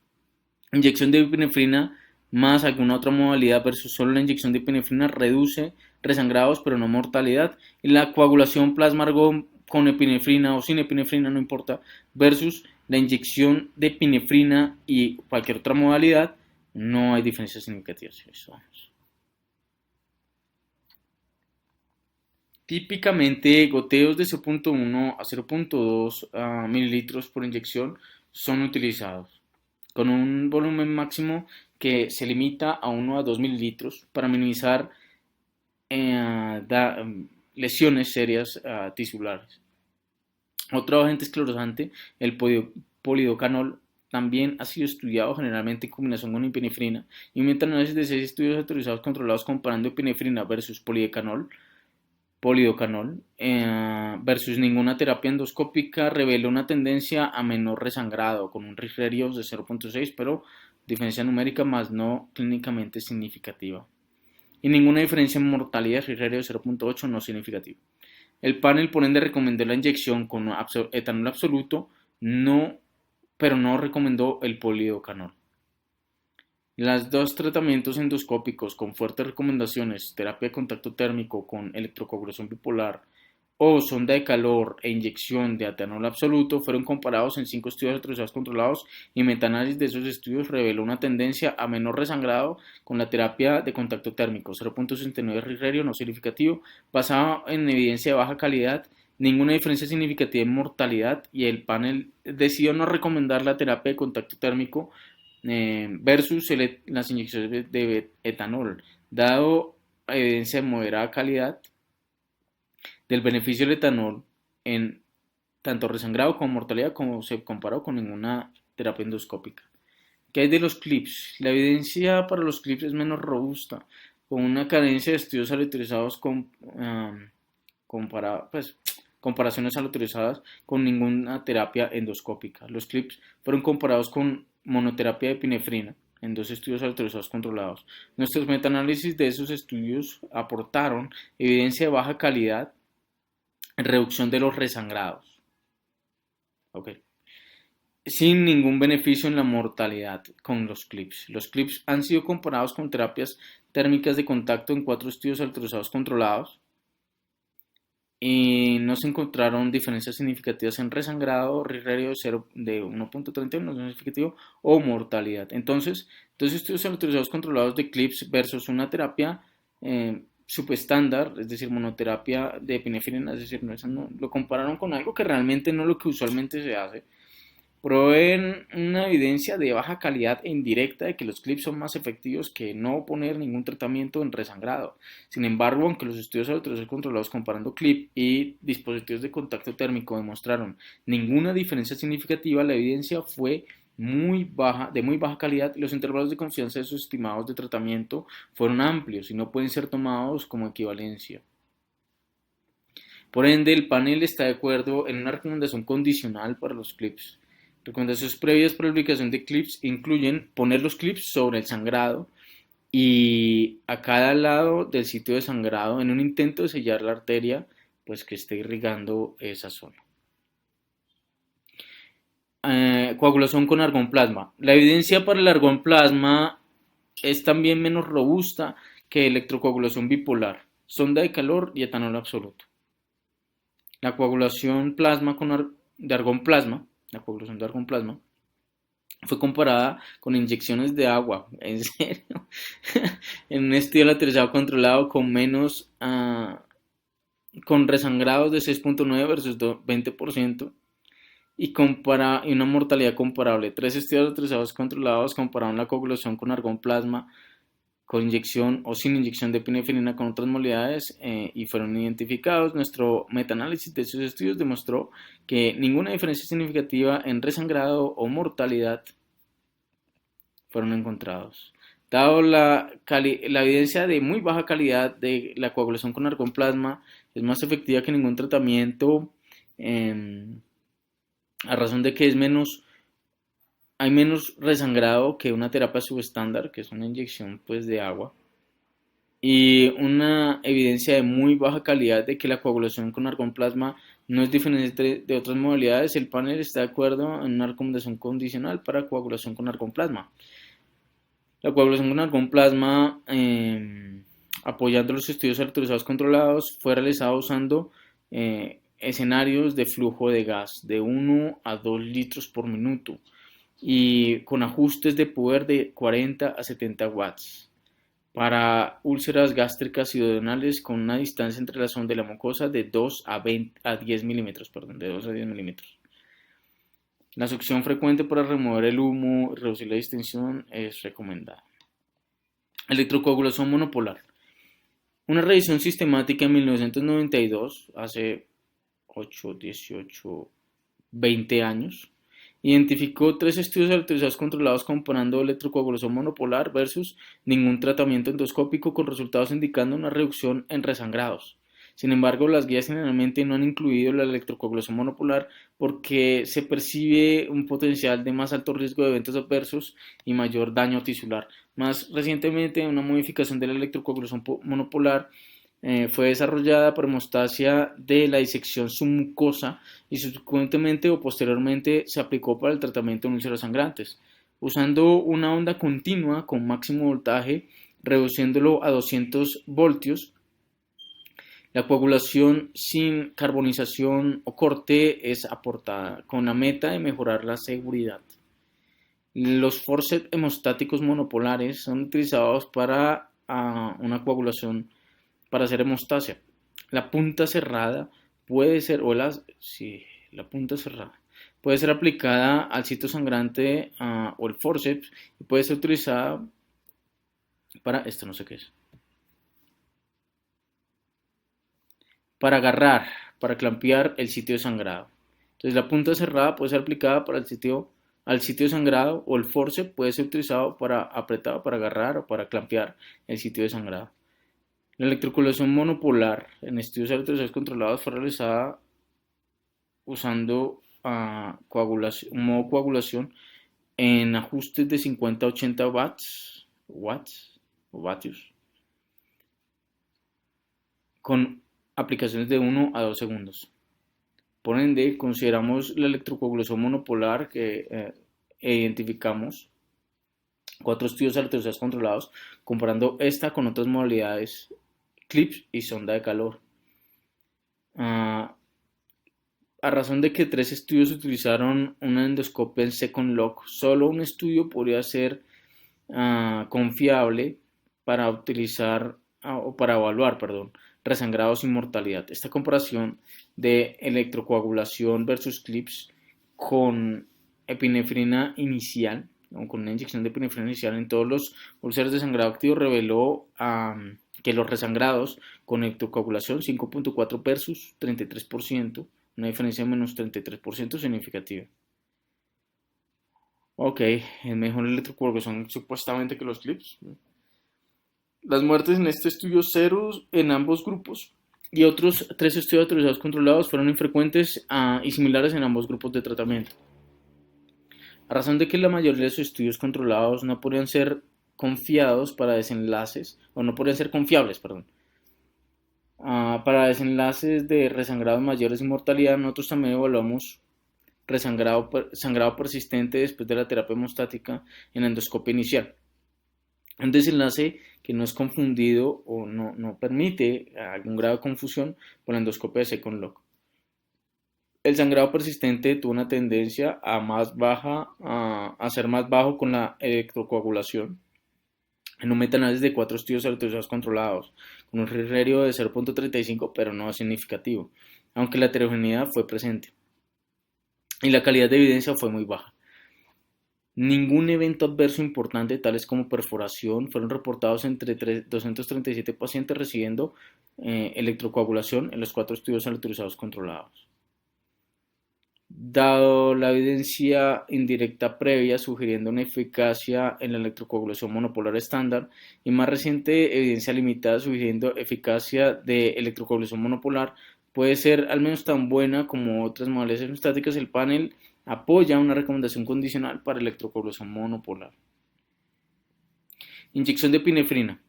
Inyección de epinefrina más alguna otra modalidad versus solo la inyección de epinefrina reduce resangrados pero no mortalidad. Y la coagulación plasma-argón con epinefrina o sin epinefrina, no importa, versus la inyección de epinefrina y cualquier otra modalidad, no hay diferencias significativas. Eso vamos. Típicamente, goteos de 0.1 a 0.2 mililitros por inyección son utilizados, con un volumen máximo que se limita a 1 a 2 mililitros para minimizar lesiones serias tisulares. Otro agente esclerosante, el polidocanol, también ha sido estudiado generalmente en combinación con epinefrina y un metaanálisis de 6 estudios autorizados controlados comparando epinefrina versus polidocanol versus ninguna terapia endoscópica reveló una tendencia a menor resangrado con un RIR de 0.6, pero diferencia numérica más no clínicamente significativa. Y ninguna diferencia en mortalidad, RIR de 0.8 no significativo. El panel por ende recomendó la inyección con etanol absoluto, pero no recomendó el polidocanol. Los dos tratamientos endoscópicos con fuertes recomendaciones, terapia de contacto térmico con electrocoagulación bipolar o sonda de calor e inyección de etanol absoluto, fueron comparados en 5 estudios autorizados controlados y metaanálisis de esos estudios reveló una tendencia a menor resangrado con la terapia de contacto térmico, 0.69 RIR no significativo, basado en evidencia de baja calidad, ninguna diferencia significativa en mortalidad, y el panel decidió no recomendar la terapia de contacto térmico versus las inyecciones de etanol, dado evidencia de moderada calidad del beneficio del etanol en tanto resangrado como mortalidad, como se comparó con ninguna terapia endoscópica. ¿Qué hay de los clips? La evidencia para los clips es menos robusta, con una carencia de estudios aleatorizados comparaciones aleatorizadas con ninguna terapia endoscópica. Los clips fueron comparados con monoterapia de epinefrina en 2 estudios autorizados controlados. Nuestros metaanálisis de esos estudios aportaron evidencia de baja calidad en reducción de los resangrados, sin ningún beneficio en la mortalidad con los clips. Los clips han sido comparados con terapias térmicas de contacto en 4 estudios autorizados controlados y no se encontraron diferencias significativas en resangrado, RIR de 1.31 no significativo, o mortalidad. Entonces, 2 estudios autorizados controlados de clips versus una terapia subestándar, es decir, monoterapia de epinefrina, es decir, no, lo compararon con algo que realmente no es lo que usualmente se hace. Proveen una evidencia de baja calidad e indirecta de que los clips son más efectivos que no poner ningún tratamiento en resangrado. Sin embargo, aunque los estudios aleatorios controlados comparando clip y dispositivos de contacto térmico demostraron ninguna diferencia significativa, la evidencia fue de muy baja calidad y los intervalos de confianza de sus estimados de tratamiento fueron amplios y no pueden ser tomados como equivalencia. Por ende, el panel está de acuerdo en una recomendación condicional para los clips. Recomendaciones previas para la aplicación de clips incluyen poner los clips sobre el sangrado y a cada lado del sitio de sangrado en un intento de sellar la arteria pues que esté irrigando esa zona. Coagulación con argonplasma. La evidencia para el argonplasma es también menos robusta que electrocoagulación bipolar, sonda de calor y etanol absoluto. La coagulación de argonplasma, la coagulación de argonplasma, fue comparada con inyecciones de agua, en serio, en un estudio lateralizado controlado con con resangrados de 6.9 versus 20% y una mortalidad comparable. 3 estudios lateralizados controlados compararon la coagulación con argonplasma con inyección o sin inyección de epinefrina con otras modalidades y fueron identificados. Nuestro metaanálisis de esos estudios demostró que ninguna diferencia significativa en resangrado o mortalidad fueron encontrados. Dado la evidencia de muy baja calidad de la coagulación con argonplasma, es más efectiva que ningún tratamiento a razón de que hay menos resangrado que una terapia subestándar, que es una inyección pues, de agua, y una evidencia de muy baja calidad de que la coagulación con argonplasma no es diferente de otras modalidades. El panel está de acuerdo en una recomendación condicional para coagulación con argonplasma. La coagulación con argonplasma, apoyando los estudios autorizados controlados, fue realizada usando escenarios de flujo de gas de 1 a 2 litros por minuto y con ajustes de poder de 40 a 70 watts para úlceras gástricas y duodenales con una distancia entre la sonda y la mucosa de 2 a 10 milímetros. La succión frecuente para remover el humo y reducir la distensión es recomendada. Electrocoagulación monopolar. Una revisión sistemática en 1992, hace 8, 18, 20 años, identificó 3 estudios autorizados controlados comparando electrocoagulación monopolar versus ningún tratamiento endoscópico con resultados indicando una reducción en resangrados. Sin embargo, las guías generalmente no han incluido la electrocoagulación monopolar porque se percibe un potencial de más alto riesgo de eventos adversos y mayor daño tisular. Más recientemente, una modificación de la electrocoagulación monopolar fue desarrollada por hemostasia de la disección submucosa y subsecuentemente o posteriormente se aplicó para el tratamiento de úlceras sangrantes, usando una onda continua con máximo voltaje, reduciéndolo a 200 voltios. La coagulación sin carbonización o corte es aportada con la meta de mejorar la seguridad. Los forceps hemostáticos monopolares son utilizados para una coagulación para hacer hemostasia. La punta cerrada puede ser, la punta cerrada puede ser aplicada al sitio sangrante o el forceps y puede ser utilizada para, esto no sé qué es, para agarrar, para clampear el sitio de sangrado. Entonces la punta cerrada puede ser aplicada para al sitio de sangrado o el forceps puede ser utilizado para apretar, para agarrar o para clampear el sitio de sangrado. La electrocoagulación monopolar en estudios autorizados controlados fue realizada usando modo coagulación en ajustes de 50 a 80 watts o vatios con aplicaciones de 1 a 2 segundos. Por ende, consideramos la electrocoagulación monopolar que identificamos 4 estudios autorizados controlados comparando esta con otras modalidades clips y sonda de calor. A razón de que 3 estudios utilizaron una endoscopia en Second Lock, solo un estudio podría ser confiable para evaluar, resangrados y mortalidad. Esta comparación de electrocoagulación versus clips con epinefrina inicial, o con una inyección de epinefrina inicial en todos los úlceras de sangrado activo, reveló que los resangrados con electrocoagulación 5.4 versus 33%, una diferencia de menos 33% significativa. Ok, es mejor la electrocoagulación supuestamente que los clips. Las muertes en este estudio ceros en ambos grupos y otros 3 estudios autorizados controlados fueron infrecuentes y similares en ambos grupos de tratamiento. A razón de que la mayoría de sus estudios controlados no podrían ser confiados para desenlaces, o no podrían ser confiables, perdón, para desenlaces de resangrados mayores y mortalidad, nosotros también evaluamos sangrado persistente después de la terapia hemostática en la endoscopia inicial. Un desenlace que no es confundido o no permite algún grado de confusión con la endoscopia de Second Lock. El sangrado persistente tuvo una tendencia a ser más bajo con la electrocoagulación. En un metaanálisis de 4 estudios autorizados controlados, con un riesgo de 0.35, pero no es significativo, aunque la heterogeneidad fue presente. Y la calidad de evidencia fue muy baja. Ningún evento adverso importante, tales como perforación, fueron reportados entre 237 pacientes recibiendo electrocoagulación en los 4 estudios autorizados controlados. Dado la evidencia indirecta previa sugiriendo una eficacia en la electrocoagulación monopolar estándar y más reciente evidencia limitada sugiriendo eficacia de electrocoagulación monopolar puede ser al menos tan buena como otras modalidades hemostáticas, el panel apoya una recomendación condicional para electrocoagulación monopolar. Inyección de epinefrina.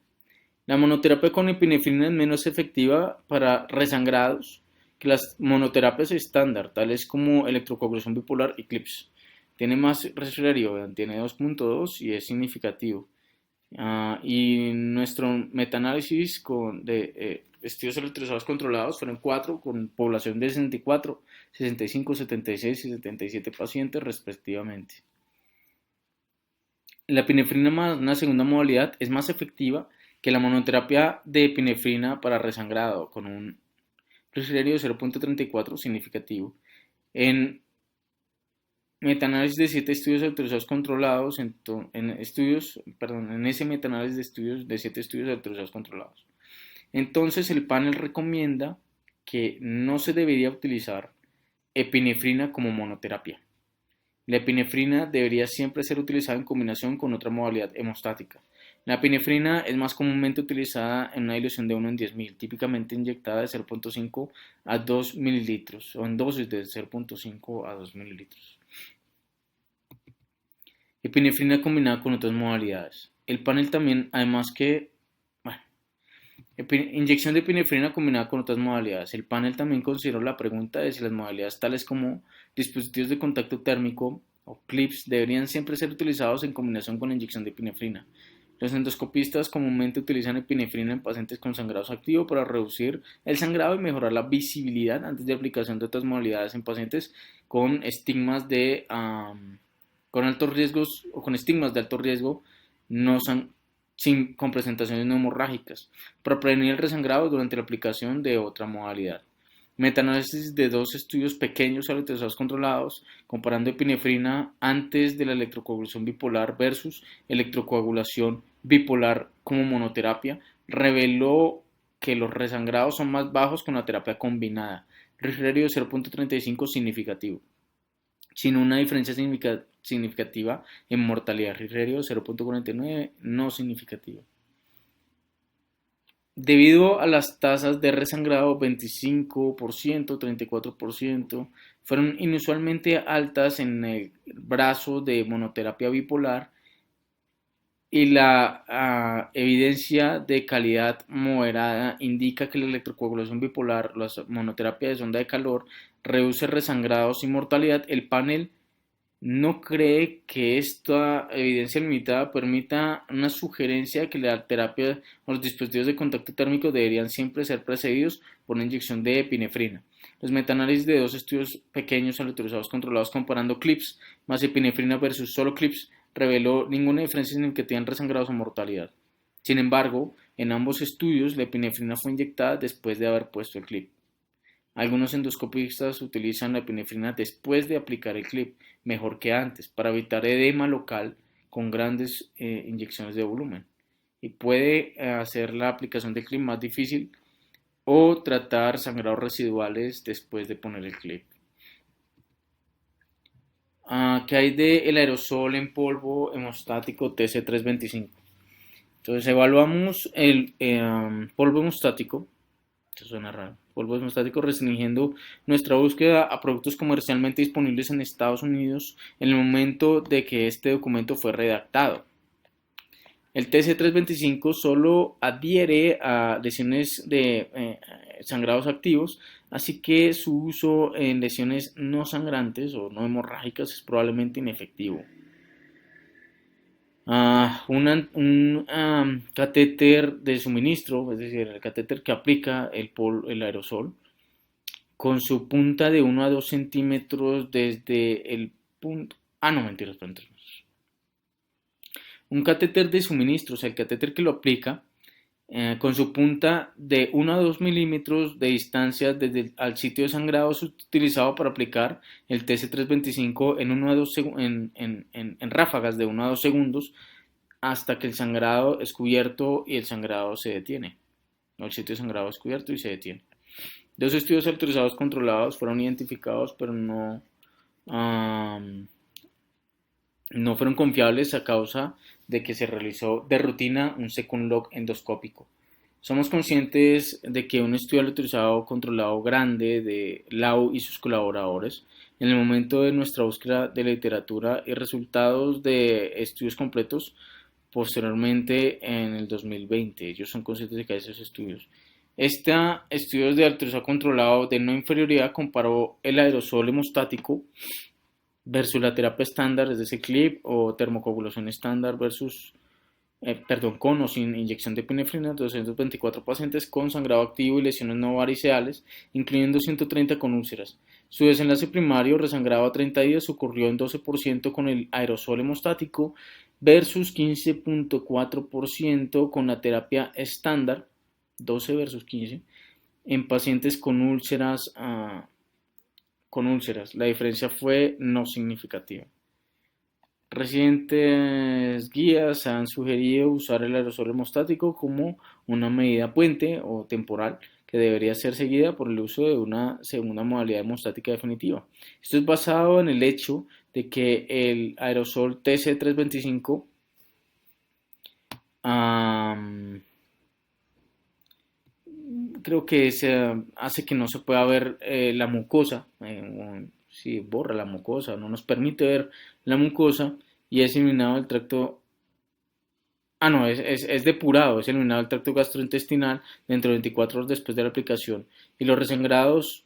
La monoterapia con epinefrina es menos efectiva para resangrados que las monoterapias estándar, tales como electrocoagulación bipolar y CLIPS. Tiene más resfriario, tiene 2.2 y es significativo. Y nuestro metaanálisis de estudios electrozados controlados fueron 4 con población de 64, 65, 76 y 77 pacientes respectivamente. La epinefrina, una segunda modalidad, es más efectiva que la monoterapia de epinefrina para resangrado con un riesgo de 0.34 significativo. En metaanálisis de 7 estudios autorizados controlados, en ese metaanálisis de estudios de 7 estudios autorizados controlados. Entonces el panel recomienda que no se debería utilizar epinefrina como monoterapia. La epinefrina debería siempre ser utilizada en combinación con otra modalidad hemostática. La epinefrina es más comúnmente utilizada en una dilución de 1 en 10.000, típicamente inyectada de 0.5 a 2 mililitros o en dosis de 0.5 a 2 mililitros. Epinefrina combinada con otras modalidades. El panel también, inyección de epinefrina combinada con otras modalidades. El panel también consideró la pregunta de si las modalidades tales como dispositivos de contacto térmico o clips deberían siempre ser utilizados en combinación con la inyección de epinefrina. Los endoscopistas comúnmente utilizan epinefrina en pacientes con sangrado activo para reducir el sangrado y mejorar la visibilidad antes de aplicación de otras modalidades en pacientes con estigmas con altos riesgos o con estigmas de alto riesgo con presentaciones no hemorrágicas, para prevenir el resangrado durante la aplicación de otra modalidad. Metaanálisis de 2 estudios pequeños autorizados controlados comparando epinefrina antes de la electrocoagulación bipolar versus electrocoagulación bipolar como monoterapia reveló que los resangrados son más bajos con la terapia combinada, riesgo de 0.35 significativo, sin una diferencia significativa en mortalidad, riesgo de 0.49 no significativo. Debido a las tasas de resangrado 25%, 34%, fueron inusualmente altas en el brazo de monoterapia bipolar y la evidencia de calidad moderada indica que la electrocoagulación bipolar, la monoterapia de sonda de calor, reduce resangrados y mortalidad. El panel no cree que esta evidencia limitada permita una sugerencia de que la terapia o los dispositivos de contacto térmico deberían siempre ser precedidos por una inyección de epinefrina. Los metaanálisis de 2 estudios pequeños autorizados controlados comparando CLIPS más epinefrina versus solo CLIPS reveló ninguna diferencia significativa en resangrados o mortalidad. Sin embargo, en ambos estudios la epinefrina fue inyectada después de haber puesto el CLIP. Algunos endoscopistas utilizan la epinefrina después de aplicar el clip, mejor que antes, para evitar edema local con grandes inyecciones de volumen. Y puede hacer la aplicación del clip más difícil o tratar sangrados residuales después de poner el clip. ¿Qué hay del aerosol en polvo hemostático TC325? Entonces evaluamos el polvo hemostático. Eso suena raro. Polvo hemostático, restringiendo nuestra búsqueda a productos comercialmente disponibles en Estados Unidos en el momento de que este documento fue redactado. El TC325 solo adhiere a lesiones de sangrados activos, así que su uso en lesiones no sangrantes o no hemorrágicas es probablemente inefectivo. Un catéter de suministro, es decir, el catéter que aplica el aerosol, con su punta de 1 a 2 centímetros desde el punto... no, mentiras, perdón. Un catéter de suministro, o sea, el catéter que lo aplica, con su punta de 1 a 2 milímetros de distancia desde al sitio de sangrado, es utilizado para aplicar el TC325 en ráfagas de 1 a 2 segundos hasta que el sangrado es cubierto y el sangrado se detiene. El sitio de sangrado es cubierto y se detiene. Dos estudios autorizados controlados fueron identificados, pero no fueron confiables a causa de que se realizó de rutina un second log endoscópico. Somos conscientes de que un estudio autorizado controlado grande de Lau y sus colaboradores, en el momento de nuestra búsqueda de literatura y resultados de estudios completos, posteriormente en el 2020, ellos son conscientes de que hay esos estudios. Este estudio de autorizado controlado de no inferioridad comparó el aerosol hemostático versus la terapia estándar, es decir, clip o termocoagulación estándar versus, con o sin inyección de epinefrina, 224 pacientes con sangrado activo y lesiones no variceales, incluyendo 130 con úlceras. Su desenlace primario, resangrado a 30 días, ocurrió en 12% con el aerosol hemostático versus 15.4% con la terapia estándar, 12 versus 15, en pacientes con úlceras. La diferencia fue no significativa. Recientes guías han sugerido usar el aerosol hemostático como una medida puente o temporal que debería ser seguida por el uso de una segunda modalidad hemostática definitiva. Esto es basado en el hecho de que el aerosol TC325 creo que hace que no se pueda ver la mucosa, si borra la mucosa, no nos permite ver la mucosa y es eliminado del tracto, es depurado, es eliminado del tracto gastrointestinal dentro de 24 horas después de la aplicación y los resangrados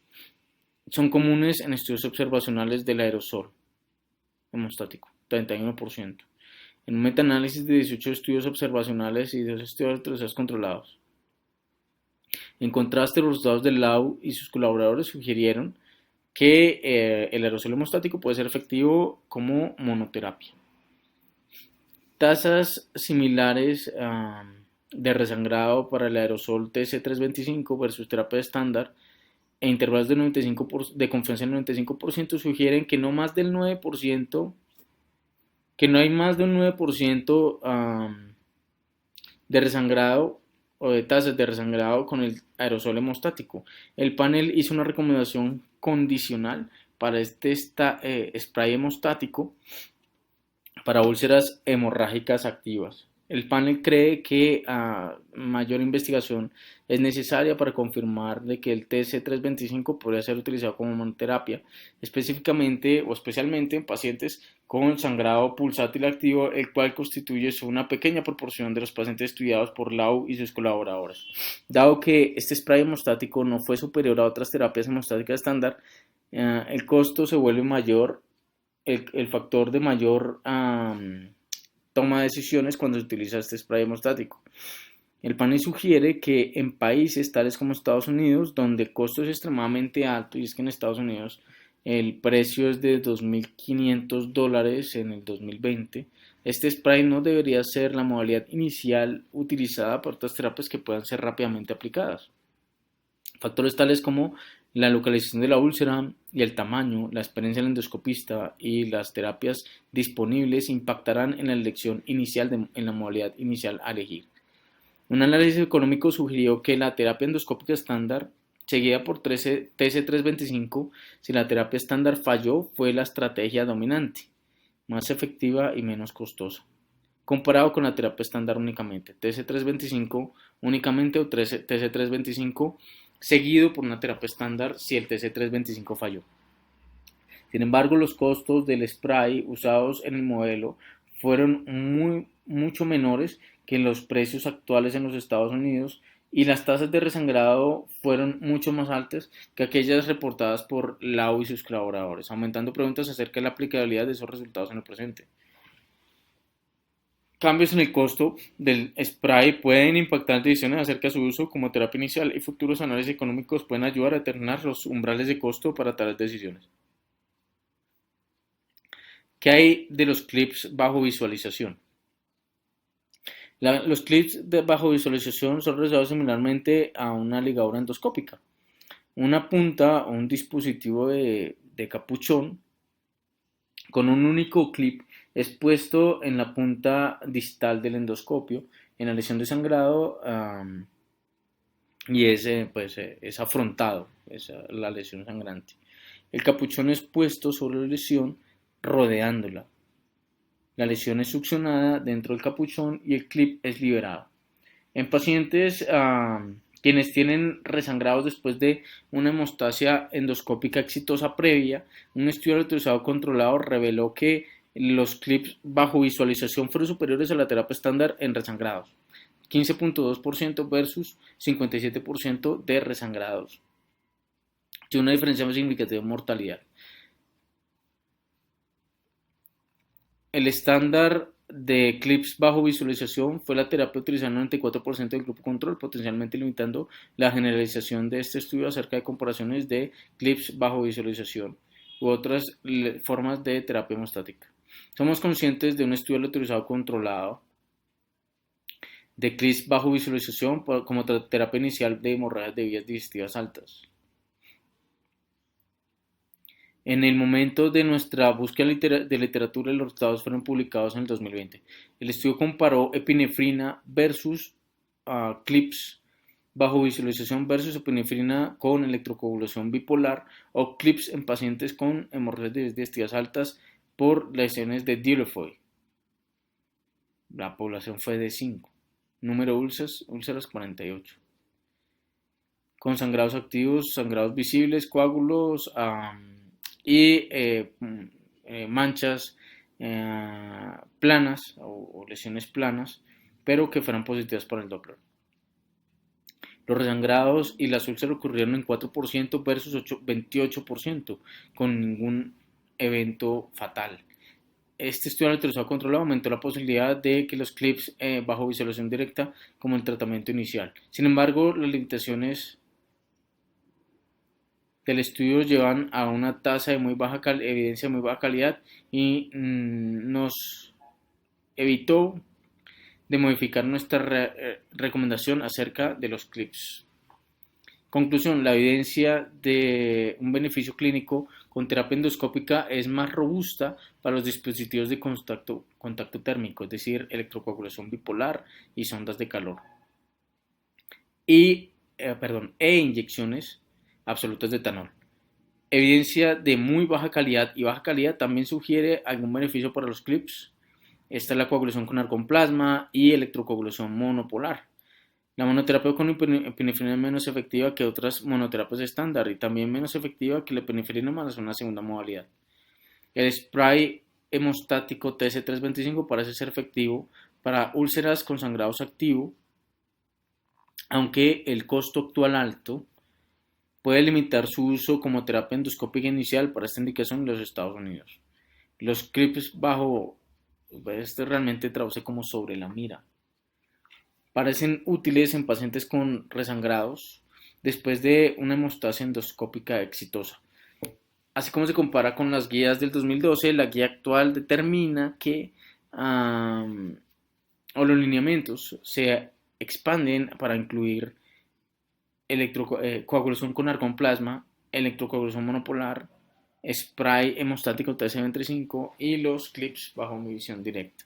son comunes en estudios observacionales del aerosol hemostático, 31%. En un metaanálisis de 18 estudios observacionales y 2 estudios autorizados controlados. En contraste, los resultados de Lau y sus colaboradores sugirieron que el aerosol hemostático puede ser efectivo como monoterapia. Tasas similares de resangrado para el aerosol TC325 versus terapia estándar e intervalos de, 95% de confianza del 95% sugieren que no hay más de un 9% de resangrado o de tasas de resangrado con el aerosol hemostático. El panel hizo una recomendación condicional para este spray hemostático para úlceras hemorrágicas activas. El panel cree que mayor investigación es necesaria para confirmar de que el TC325 podría ser utilizado como monoterapia, específicamente o especialmente en pacientes con sangrado pulsátil activo, el cual constituye una pequeña proporción de los pacientes estudiados por Lau y sus colaboradores. Dado que este spray hemostático no fue superior a otras terapias hemostáticas estándar, el costo se vuelve mayor, el factor de mayor toma de decisiones cuando se utiliza este spray hemostático. El panel sugiere que en países tales como Estados Unidos, donde el costo es extremadamente alto, y es que en Estados Unidos el precio es de $2.500 en el 2020, este spray no debería ser la modalidad inicial utilizada por otras terapias que puedan ser rápidamente aplicadas. Factores tales como La localización de la úlcera y el tamaño, la experiencia del endoscopista y las terapias disponibles impactarán en la elección inicial en la modalidad inicial a elegir. Un análisis económico sugirió que la terapia endoscópica estándar, seguida por TC325, si la terapia estándar falló, fue la estrategia dominante, más efectiva y menos costosa, comparado con la terapia estándar únicamente, TC325 únicamente o TC325 seguido por una terapia estándar si el TC325 falló. Sin embargo, los costos del spray usados en el modelo fueron mucho menores que los precios actuales en los Estados Unidos y las tasas de resangrado fueron mucho más altas que aquellas reportadas por Lau y sus colaboradores, aumentando preguntas acerca de la aplicabilidad de esos resultados en el presente. Cambios en el costo del spray pueden impactar decisiones acerca de su uso como terapia inicial y futuros análisis económicos pueden ayudar a determinar los umbrales de costo para tales decisiones. ¿Qué hay de los clips bajo visualización? Los clips bajo visualización son realizados similarmente a una ligadura endoscópica. Una punta o un dispositivo de capuchón con un único clip es puesto en la punta distal del endoscopio en la lesión de sangrado y es afrontado, es la lesión sangrante. El capuchón es puesto sobre la lesión rodeándola. La lesión es succionada dentro del capuchón y el clip es liberado. En pacientes quienes tienen resangrados después de una hemostasia endoscópica exitosa previa, un estudio autorizado controlado reveló que los clips bajo visualización fueron superiores a la terapia estándar en resangrados, 15.2% versus 57% de resangrados. Tiene una diferencia más significativa en mortalidad. El estándar de clips bajo visualización fue la terapia utilizada en el 94% del grupo control, potencialmente limitando la generalización de este estudio acerca de comparaciones de clips bajo visualización u otras formas de terapia hemostática. Somos conscientes de un estudio autorizado controlado de clips bajo visualización como terapia inicial de hemorragias de vías digestivas altas. En el momento de nuestra búsqueda de literatura, los resultados fueron publicados en el 2020. El estudio comparó epinefrina versus clips bajo visualización versus epinefrina con electrocoagulación bipolar o clips en pacientes con hemorragias digestivas altas por lesiones de Dieulafoy. La población fue de 5. Número de úlceras 48. Con sangrados activos, sangrados visibles, coágulos y manchas planas o lesiones planas, pero que fueran positivas para el Doppler. Los resangrados y las úlceras ocurrieron en 4% versus 28%, con ningún evento fatal. Este estudio autorizado controlado aumentó la posibilidad de que los clips bajo visualización directa como el tratamiento inicial. Sin embargo, las limitaciones del estudio llevan a una tasa de evidencia de muy baja calidad y nos evitó de modificar nuestra recomendación acerca de los clips. Conclusión, la evidencia de un beneficio clínico con terapia endoscópica es más robusta para los dispositivos de contacto térmico, es decir, electrocoagulación bipolar y sondas de calor. E inyecciones absolutas de etanol. Evidencia de muy baja calidad y baja calidad también sugiere algún beneficio para los clips. Esta es la coagulación con argón plasma y electrocoagulación monopolar. La monoterapia con epinefrina es menos efectiva que otras monoterapias estándar y también menos efectiva que la epinefrina más una segunda modalidad. El spray hemostático TC325 parece ser efectivo para úlceras con sangrados activos, aunque el costo actual alto puede limitar su uso como terapia endoscópica inicial para esta indicación en los Estados Unidos. Los clips bajo, realmente traduce como sobre la mira, parecen útiles en pacientes con resangrados después de una hemostasia endoscópica exitosa. Así como se compara con las guías del 2012, la guía actual determina que los lineamientos se expanden para incluir coagulación con argón plasma, electrocoagulación monopolar, spray hemostático TC25 y los clips bajo medición directa.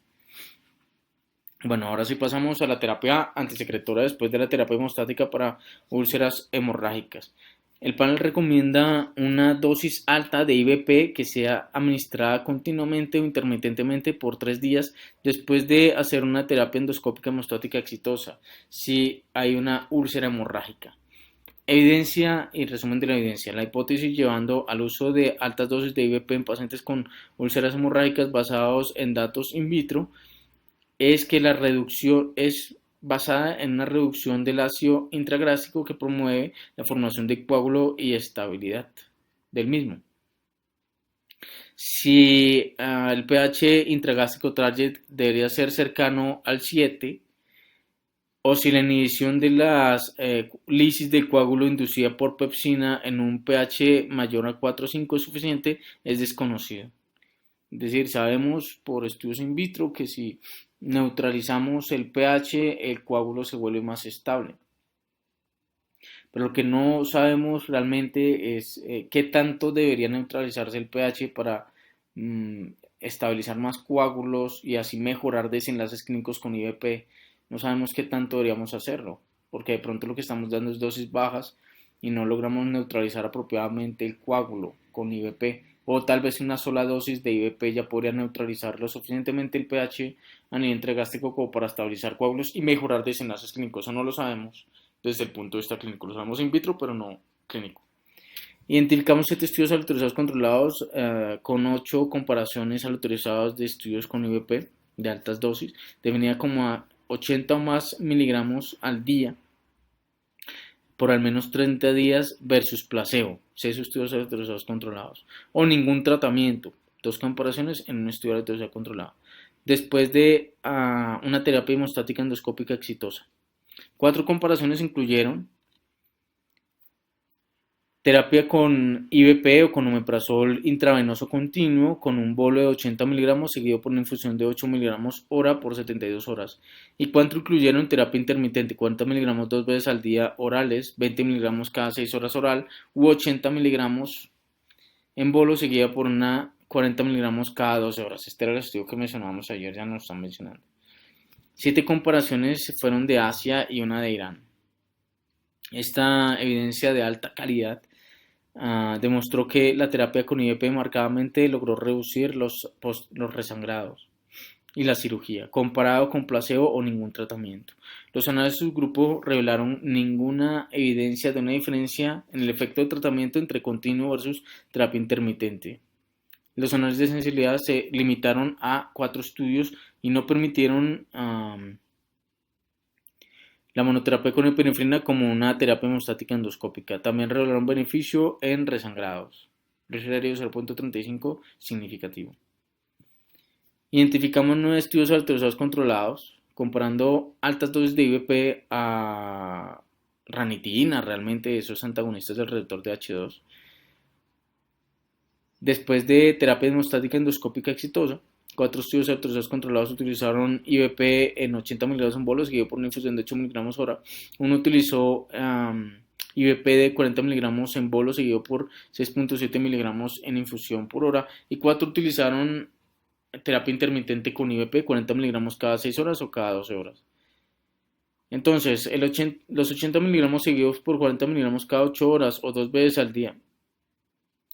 Bueno, ahora sí pasamos a la terapia antisecretora después de la terapia hemostática para úlceras hemorrágicas. El panel recomienda una dosis alta de IVP que sea administrada continuamente o intermitentemente por 3 días después de hacer una terapia endoscópica hemostática exitosa, si hay una úlcera hemorrágica. Evidencia y resumen de la evidencia. La hipótesis llevando al uso de altas dosis de IVP en pacientes con úlceras hemorrágicas basados en datos in vitro es que la reducción es basada en una reducción del ácido intragrásico que promueve la formación de coágulo y estabilidad del mismo. Si el pH intragástrico target debería ser cercano al 7, o si la inhibición de las lisis del coágulo inducida por pepsina en un pH mayor a 4 o 5 es suficiente, es desconocido. Es decir, sabemos por estudios in vitro que si neutralizamos el pH, el coágulo se vuelve más estable. Pero lo que no sabemos realmente es qué tanto debería neutralizarse el pH para estabilizar más coágulos y así mejorar desenlaces clínicos con IVP. No sabemos qué tanto deberíamos hacerlo, porque de pronto lo que estamos dando es dosis bajas y no logramos neutralizar apropiadamente el coágulo con IVP. O tal vez una sola dosis de IVP ya podría neutralizar lo suficientemente el pH a nivel intragástrico como para estabilizar coágulos y mejorar desenlaces clínicos. Eso no lo sabemos desde el punto de vista clínico. Lo sabemos in vitro, pero no clínico. Identificamos 7 estudios aleatorizados controlados con 8 comparaciones aleatorizadas de estudios con IVP de altas dosis, definida como a 80 o más miligramos al día por al menos 30 días versus placebo, 6 estudios aleatorizados controlados, o ningún tratamiento, 2 comparaciones en un estudio aleatorizado controlado, después de una terapia hemostática endoscópica exitosa. 4 comparaciones incluyeron terapia con IVP o con omeprazol intravenoso continuo con un bolo de 80 miligramos seguido por una infusión de 8 miligramos hora por 72 horas. Y 4 incluyeron terapia intermitente, 40 miligramos 2 veces al día orales, 20 miligramos cada 6 horas oral u 80 miligramos en bolo seguida por una 40 miligramos cada 12 horas. Este era el estudio que mencionábamos ayer, ya nos están mencionando. 7 comparaciones fueron de Asia y una de Irán. Esta evidencia de alta calidad demostró que la terapia con IVP marcadamente logró reducir los resangrados y la cirugía, comparado con placebo o ningún tratamiento. Los análisis subgrupo revelaron ninguna evidencia de una diferencia en el efecto de tratamiento entre continuo versus terapia intermitente. Los análisis de sensibilidad se limitaron a 4 estudios y no permitieron la monoterapia con epinefrina como una terapia hemostática endoscópica. También revelaron beneficio en resangrados. Registro 0.35 significativo. Identificamos 9 estudios aleatorizados controlados, comparando altas dosis de IVP a ranitidina, realmente esos antagonistas del receptor de H2. Después de terapia hemostática endoscópica exitosa, 4 estudios autorizados controlados utilizaron IVP en 80 miligramos en bolos, seguido por una infusión de 8 miligramos hora. Uno utilizó IVP de 40 miligramos en bolos, seguido por 6.7 miligramos en infusión por hora. Y 4 utilizaron terapia intermitente con IVP, 40 miligramos cada 6 horas o cada 12 horas. Entonces, los 80 miligramos seguidos por 40 miligramos cada 8 horas o 2 veces al día.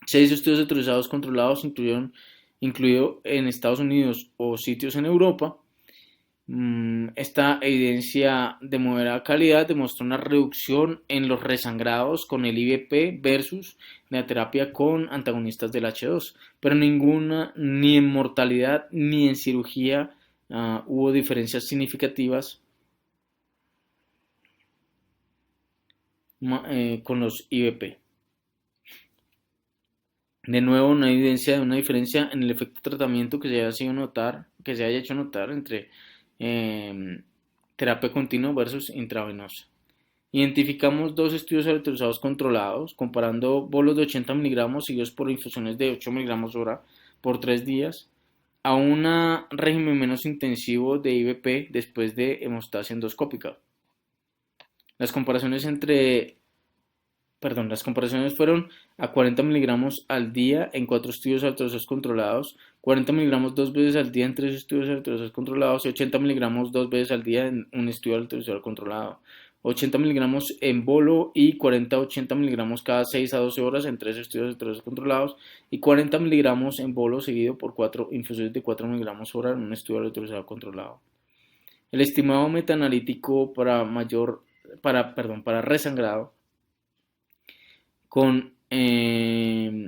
6 estudios autorizados controlados incluido en Estados Unidos o sitios en Europa. Esta evidencia de moderada calidad demostró una reducción en los resangrados con el IVP versus la terapia con antagonistas del H2, pero ninguna, ni en mortalidad ni en cirugía hubo diferencias significativas con los IVP. De nuevo, no hay evidencia de una diferencia en el efecto de tratamiento que se haya hecho notar entre terapia continua versus intravenosa. Identificamos 2 estudios aleatorizados controlados, comparando bolos de 80 miligramos seguidos por infusiones de 8 miligramos hora por 3 días a un régimen menos intensivo de IVP después de hemostasia endoscópica. Las comparaciones entre Perdón, las comparaciones fueron a 40 miligramos al día en 4 estudios altruistas controlados, 40 miligramos 2 veces al día en 3 estudios altruistas controlados y 80 miligramos 2 veces al día en un estudio altruista controlado. 80 miligramos en bolo y 40-80 miligramos cada 6 a 12 horas en 3 estudios altruistas controlados y 40 miligramos en bolo seguido por 4 infusiones de 4 miligramos hora en un estudio altruista controlado. El estimado metaanalítico para resangrado con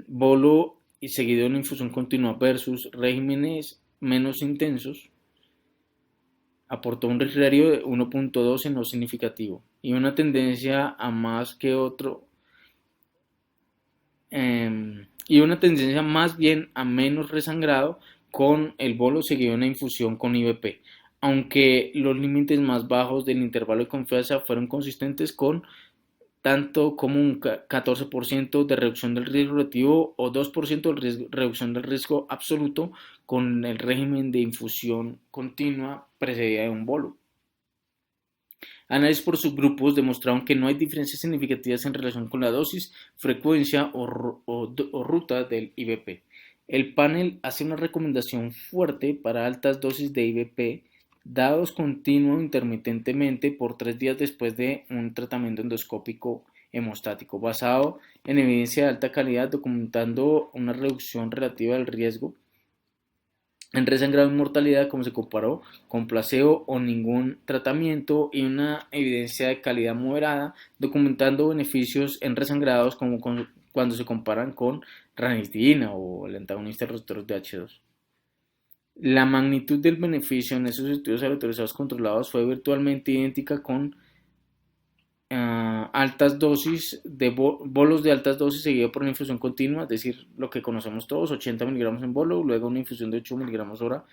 bolo y seguido de una infusión continua versus regímenes menos intensos aportó un riesgo de 1.12 no significativo y una tendencia a más que otro y una tendencia más bien a menos resangrado con el bolo seguido de una infusión con IVP, aunque los límites más bajos del intervalo de confianza fueron consistentes con tanto como un 14% de reducción del riesgo relativo o 2% de reducción del riesgo absoluto con el régimen de infusión continua precedida de un bolo. Análisis por subgrupos demostraron que no hay diferencias significativas en relación con la dosis, frecuencia o ruta del IVP. El panel hace una recomendación fuerte para altas dosis de IVP dados continuo intermitentemente por 3 días después de un tratamiento endoscópico hemostático, basado en evidencia de alta calidad documentando una reducción relativa del riesgo en resangrado y mortalidad como se comparó con placebo o ningún tratamiento y una evidencia de calidad moderada documentando beneficios en resangrados como cuando se comparan con ranitidina o el antagonista de receptores de H2. La magnitud del beneficio en esos estudios autorizados controlados fue virtualmente idéntica con altas dosis de bolos de altas dosis seguido por una infusión continua, es decir, lo que conocemos todos, 80 miligramos en bolo, luego una infusión de 8 miligramos hora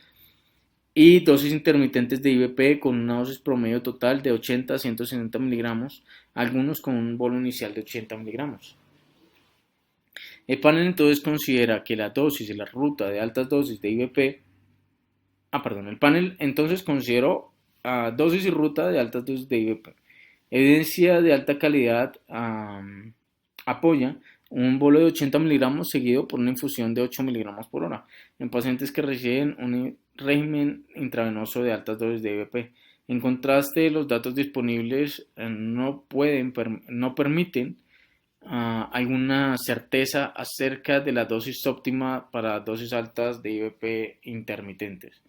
y dosis intermitentes de IVP con una dosis promedio total de 80 a 160 miligramos, algunos con un bolo inicial de 80 miligramos. El panel entonces considera que la dosis y la ruta de altas dosis de IVP el panel entonces consideró dosis y ruta de altas dosis de IVP. Evidencia de alta calidad apoya un bolo de 80 miligramos seguido por una infusión de 8 miligramos por hora en pacientes que reciben un régimen intravenoso de altas dosis de IVP. En contraste, los datos disponibles no permiten alguna certeza acerca de la dosis óptima para dosis altas de IVP intermitentes.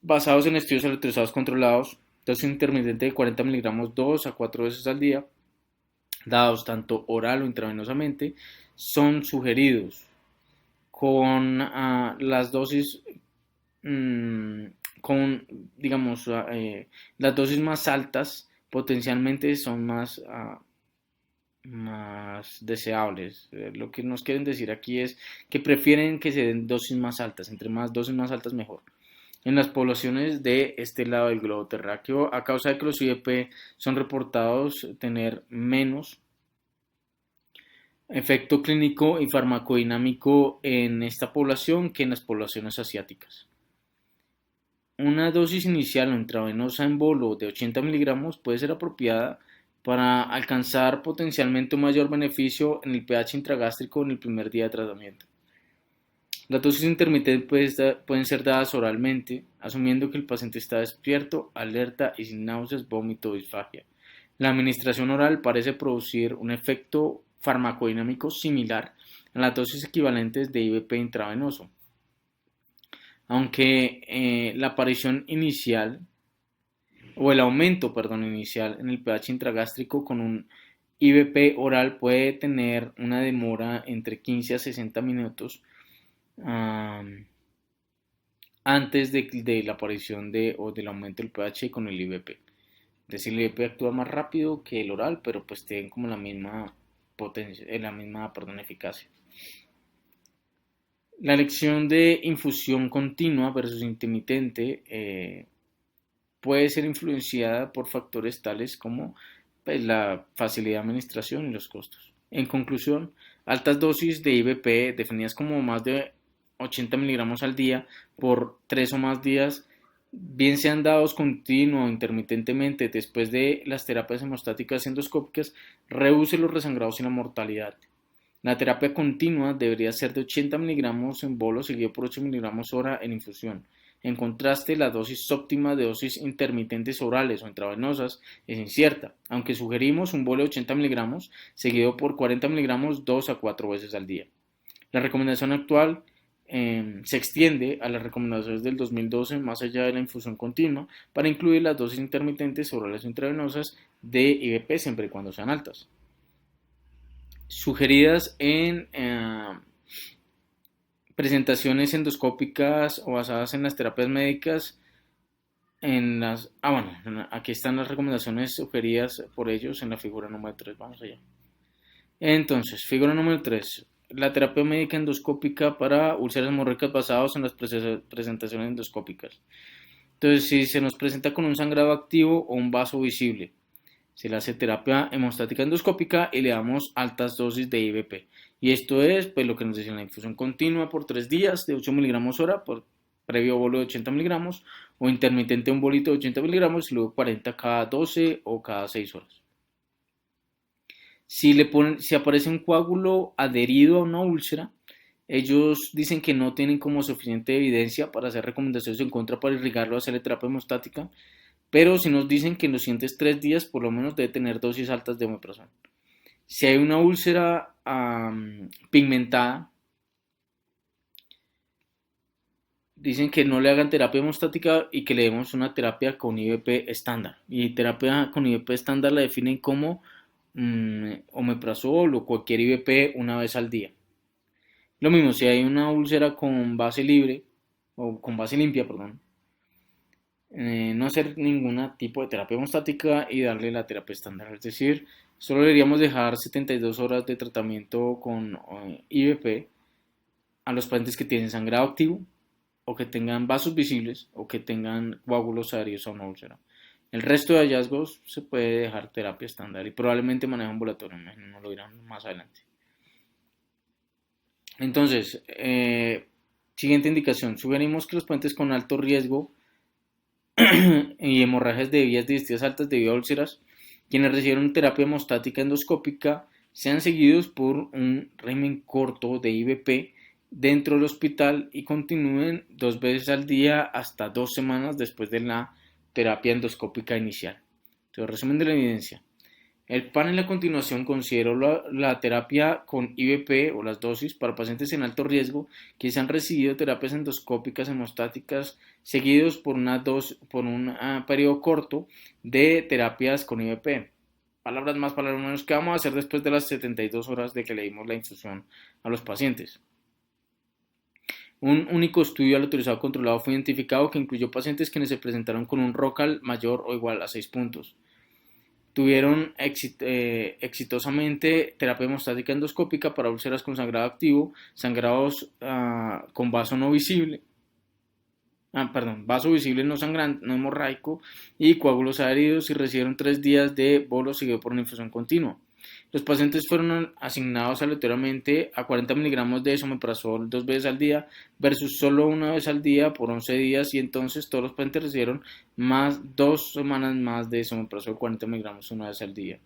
Basados en estudios autorizados controlados, dosis intermitente de 40 miligramos 2 a 4 veces al día, dados tanto oral o intravenosamente, son sugeridos con las dosis las dosis más altas potencialmente son más deseables. Lo que nos quieren decir aquí es que prefieren que se den dosis más altas, entre más dosis más altas mejor en las poblaciones de este lado del globo terráqueo, a causa de que los IVP son reportados tener menos efecto clínico y farmacodinámico en esta población que en las poblaciones asiáticas. Una dosis inicial o intravenosa en bolo de 80 miligramos puede ser apropiada para alcanzar potencialmente un mayor beneficio en el pH intragástrico en el primer día de tratamiento. Las dosis intermitentes pueden ser dadas oralmente, asumiendo que el paciente está despierto, alerta y sin náuseas, vómito o disfagia. La administración oral parece producir un efecto farmacodinámico similar a las dosis equivalentes de IVP intravenoso, aunque la aparición inicial o el aumento, inicial en el pH intragástrico con un IVP oral puede tener una demora entre 15 a 60 minutos antes de la aparición o del aumento del pH con el IVP. Es decir, el IVP actúa más rápido que el oral, pero pues tienen como la misma potencia, eficacia. La elección de infusión continua versus intermitente puede ser influenciada por factores tales como pues, la facilidad de administración y los costos. En conclusión, altas dosis de IVP definidas como más de 80 miligramos al día por 3 o más días bien sean dados continuo o intermitentemente después de las terapias hemostáticas endoscópicas, reduce los resangrados y la mortalidad. La terapia continua debería ser de 80 miligramos en bolo seguido por 8 miligramos hora en infusión. En contraste, la dosis óptima de dosis intermitentes orales o intravenosas es incierta, aunque sugerimos un bolo de 80 miligramos seguido por 40 miligramos 2 a 4 veces al día. La recomendación actual se extiende a las recomendaciones del 2012 más allá de la infusión continua para incluir las dosis intermitentes orales o intravenosas de IVP siempre y cuando sean altas. Sugeridas en presentaciones endoscópicas o basadas en las terapias médicas. Aquí están las recomendaciones sugeridas por ellos en la figura número 3. Vamos allá. Entonces, figura número 3. La terapia médica endoscópica para úlceras hemorroicas basados en las presentaciones endoscópicas. Entonces, si se nos presenta con un sangrado activo o un vaso visible, se le hace terapia hemostática endoscópica y le damos altas dosis de IVP. Y esto es pues, lo que nos dicen, la infusión continua por 3 días de 8 miligramos hora por previo bolo de 80 miligramos o intermitente un bolito de 80 miligramos y luego 40 cada 12 o cada 6 horas. Si aparece un coágulo adherido a una úlcera, ellos dicen que no tienen como suficiente evidencia para hacer recomendaciones en contra para irrigarlo a hacerle terapia hemostática, pero si nos dicen que en los siguientes 3 días por lo menos debe tener dosis altas de omeprazol. Si hay una úlcera pigmentada, dicen que no le hagan terapia hemostática y que le demos una terapia con IVP estándar. Y terapia con IVP estándar la definen como omeprazol o cualquier IVP una vez al día. Lo mismo, si hay una úlcera con base libre o con base limpia, perdón, no hacer ningún tipo de terapia hemostática y darle la terapia estándar. Es decir, solo deberíamos dejar 72 horas de tratamiento con IVP a los pacientes que tienen sangrado activo o que tengan vasos visibles o que tengan coágulos adheridos a una úlcera. El resto de hallazgos se puede dejar terapia estándar y probablemente manejo ambulatorio, no lo dirán más adelante. Entonces, siguiente indicación. Sugerimos que los pacientes con alto riesgo y hemorragias de vías digestivas altas debido a úlceras, quienes recibieron terapia hemostática endoscópica, sean seguidos por un régimen corto de IVP dentro del hospital y continúen 2 veces al día hasta 2 semanas después de la terapia endoscópica inicial. Entonces, resumen de la evidencia. El panel a continuación consideró la terapia con IVP o las dosis para pacientes en alto riesgo que se han recibido terapias endoscópicas hemostáticas seguidos por un periodo corto de terapias con IVP. Palabras más, palabras menos, ¿qué vamos a hacer después de las 72 horas de que le dimos la infusión a los pacientes? Un único estudio al autorizado controlado fue identificado que incluyó pacientes quienes se presentaron con un ROCAL mayor o igual a 6 puntos. Tuvieron exitosamente terapia hemostática endoscópica para úlceras con sangrado activo, sangrados con vaso no visible, vaso visible no sangrante, no hemorraico y coágulos adheridos y recibieron 3 días de bolo seguido por una infusión continua. Los pacientes fueron asignados aleatoriamente a 40 miligramos de esomeprazol 2 veces al día versus solo una vez al día por 11 días y entonces todos los pacientes recibieron 2 semanas más de esomeprazol 40 miligramos una vez al día.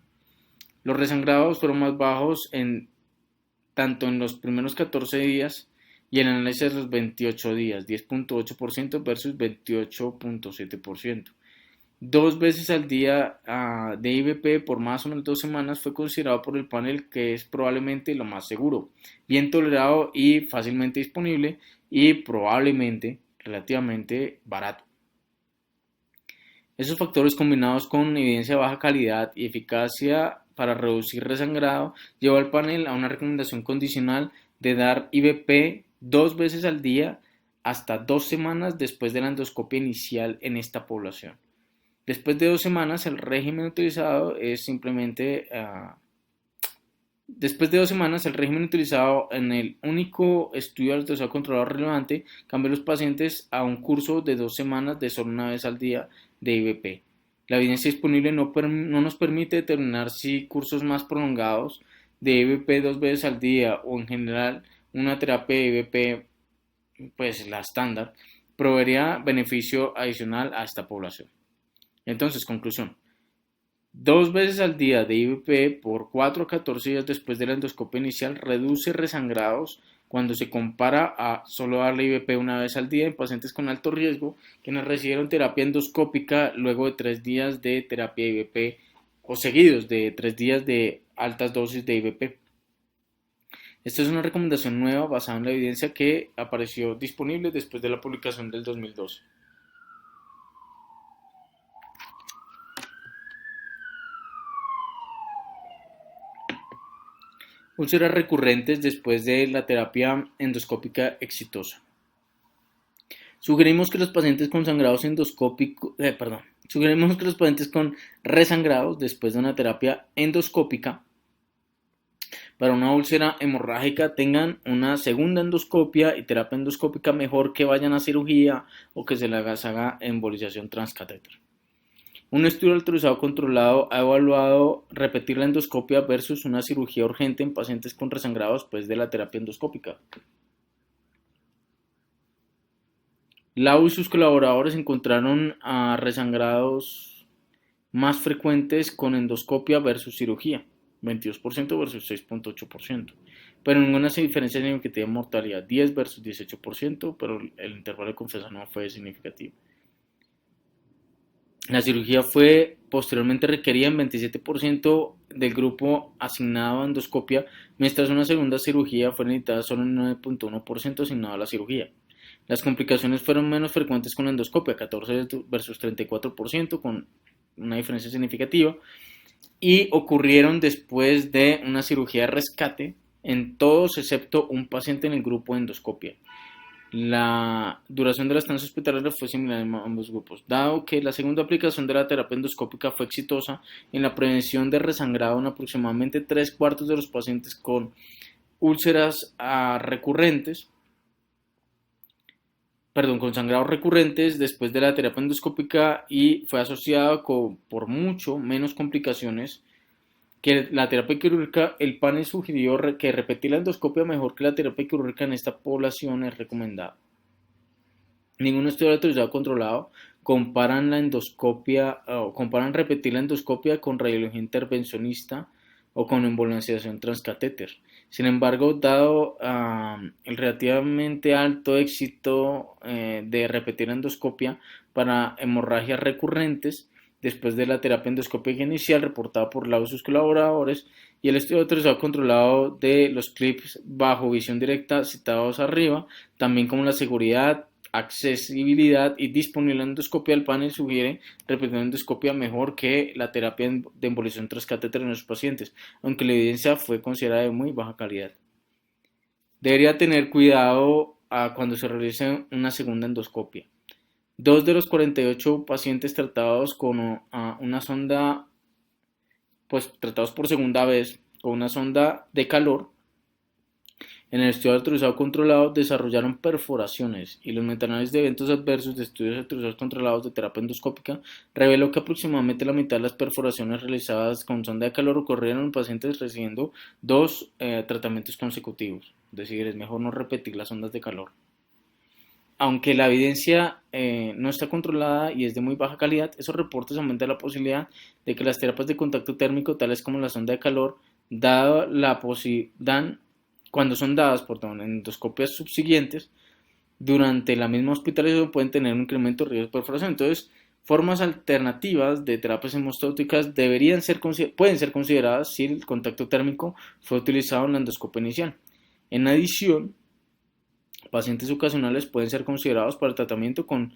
Los resangrados fueron más bajos tanto en los primeros 14 días y en el análisis de los 28 días, 10.8% versus 28.7%. 2 veces al día de IVP por más o menos 2 semanas fue considerado por el panel que es probablemente lo más seguro, bien tolerado y fácilmente disponible y probablemente relativamente barato. Esos factores combinados con evidencia de baja calidad y eficacia para reducir resangrado llevó al panel a una recomendación condicional de dar IVP 2 veces al día hasta 2 semanas después de la endoscopia inicial en esta población. Después de 2 semanas, el régimen utilizado es simplemente... Después de 2 semanas, el régimen utilizado en el único estudio autorizado controlado relevante cambió a los pacientes a un curso de 2 semanas de solo una vez al día de IVP. La evidencia disponible no nos permite determinar si cursos más prolongados de IVP 2 veces al día o en general una terapia de IVP, pues la estándar, proveería beneficio adicional a esta población. Entonces, conclusión. 2 veces al día de IVP por 4 a 14 días después de la endoscopia inicial reduce resangrados cuando se compara a solo darle IVP una vez al día en pacientes con alto riesgo quienes recibieron terapia endoscópica luego de 3 días de terapia IVP o seguidos de 3 días de altas dosis de IVP. Esta es una recomendación nueva basada en la evidencia que apareció disponible después de la publicación del 2012. Úlceras recurrentes después de la terapia endoscópica exitosa. Sugerimos que los pacientes con sangrados sugerimos que los pacientes con resangrados después de una terapia endoscópica para una úlcera hemorrágica tengan una segunda endoscopia y terapia endoscópica mejor que vayan a cirugía o que se les haga embolización transcatéter. Un estudio autorizado controlado ha evaluado repetir la endoscopia versus una cirugía urgente en pacientes con resangrados después de la terapia endoscópica. Lau y sus colaboradores encontraron resangrados más frecuentes con endoscopia versus cirugía, 22% versus 6.8%, pero ninguna diferencia significativa en mortalidad, 10 versus 18%, pero el intervalo de confianza no fue significativo. La cirugía fue posteriormente requerida en 27% del grupo asignado a endoscopia, mientras una segunda cirugía fue necesitada solo en 9.1% asignado a la cirugía. Las complicaciones fueron menos frecuentes con la endoscopia, 14 versus 34%, con una diferencia significativa, y ocurrieron después de una cirugía de rescate en todos excepto un paciente en el grupo de endoscopia. La duración de la estancia hospitalaria fue similar en ambos grupos, dado que la segunda aplicación de la terapia endoscópica fue exitosa en la prevención de resangrado en aproximadamente 3/4 de los pacientes con úlceras con sangrados recurrentes después de la terapia endoscópica y fue asociado con por mucho menos complicaciones que la terapia quirúrgica. El panel sugirió que repetir la endoscopia mejor que la terapia quirúrgica en esta población es recomendado. Ningún estudio autorizado controlado comparan repetir la endoscopia con radiología intervencionista o con embolización transcatéter. Sin embargo, dado el relativamente alto éxito de repetir la endoscopia para hemorragias recurrentes después de la terapia endoscópica inicial reportada por Lau y sus colaboradores y el estudio autorizado controlado de los clips bajo visión directa citados arriba, también como la seguridad, accesibilidad y disponibilidad de endoscopia, el panel sugiere repetir la endoscopia mejor que la terapia de embolización transcatéter en los pacientes, aunque la evidencia fue considerada de muy baja calidad. Debería tener cuidado cuando se realice una segunda endoscopia. 2 de los 48 pacientes tratados con una sonda, tratados por segunda vez con una sonda de calor, en el estudio autorizado controlado desarrollaron perforaciones y los metaanálisis de eventos adversos de estudios autorizados controlados de terapia endoscópica reveló que aproximadamente la mitad de las perforaciones realizadas con sonda de calor ocurrieron en pacientes recibiendo 2 tratamientos consecutivos. Es decir, es mejor no repetir las ondas de calor. Aunque la evidencia no está controlada y es de muy baja calidad, esos reportes aumentan la posibilidad de que las terapias de contacto térmico, tales como la sonda de calor, cuando son dadas en endoscopias subsiguientes, durante la misma hospitalización pueden tener un incremento de riesgo de perforación. Entonces, formas alternativas de terapias hemostáticas pueden ser consideradas si el contacto térmico fue utilizado en la endoscopia inicial. En adición, pacientes ocasionales pueden ser considerados para el tratamiento con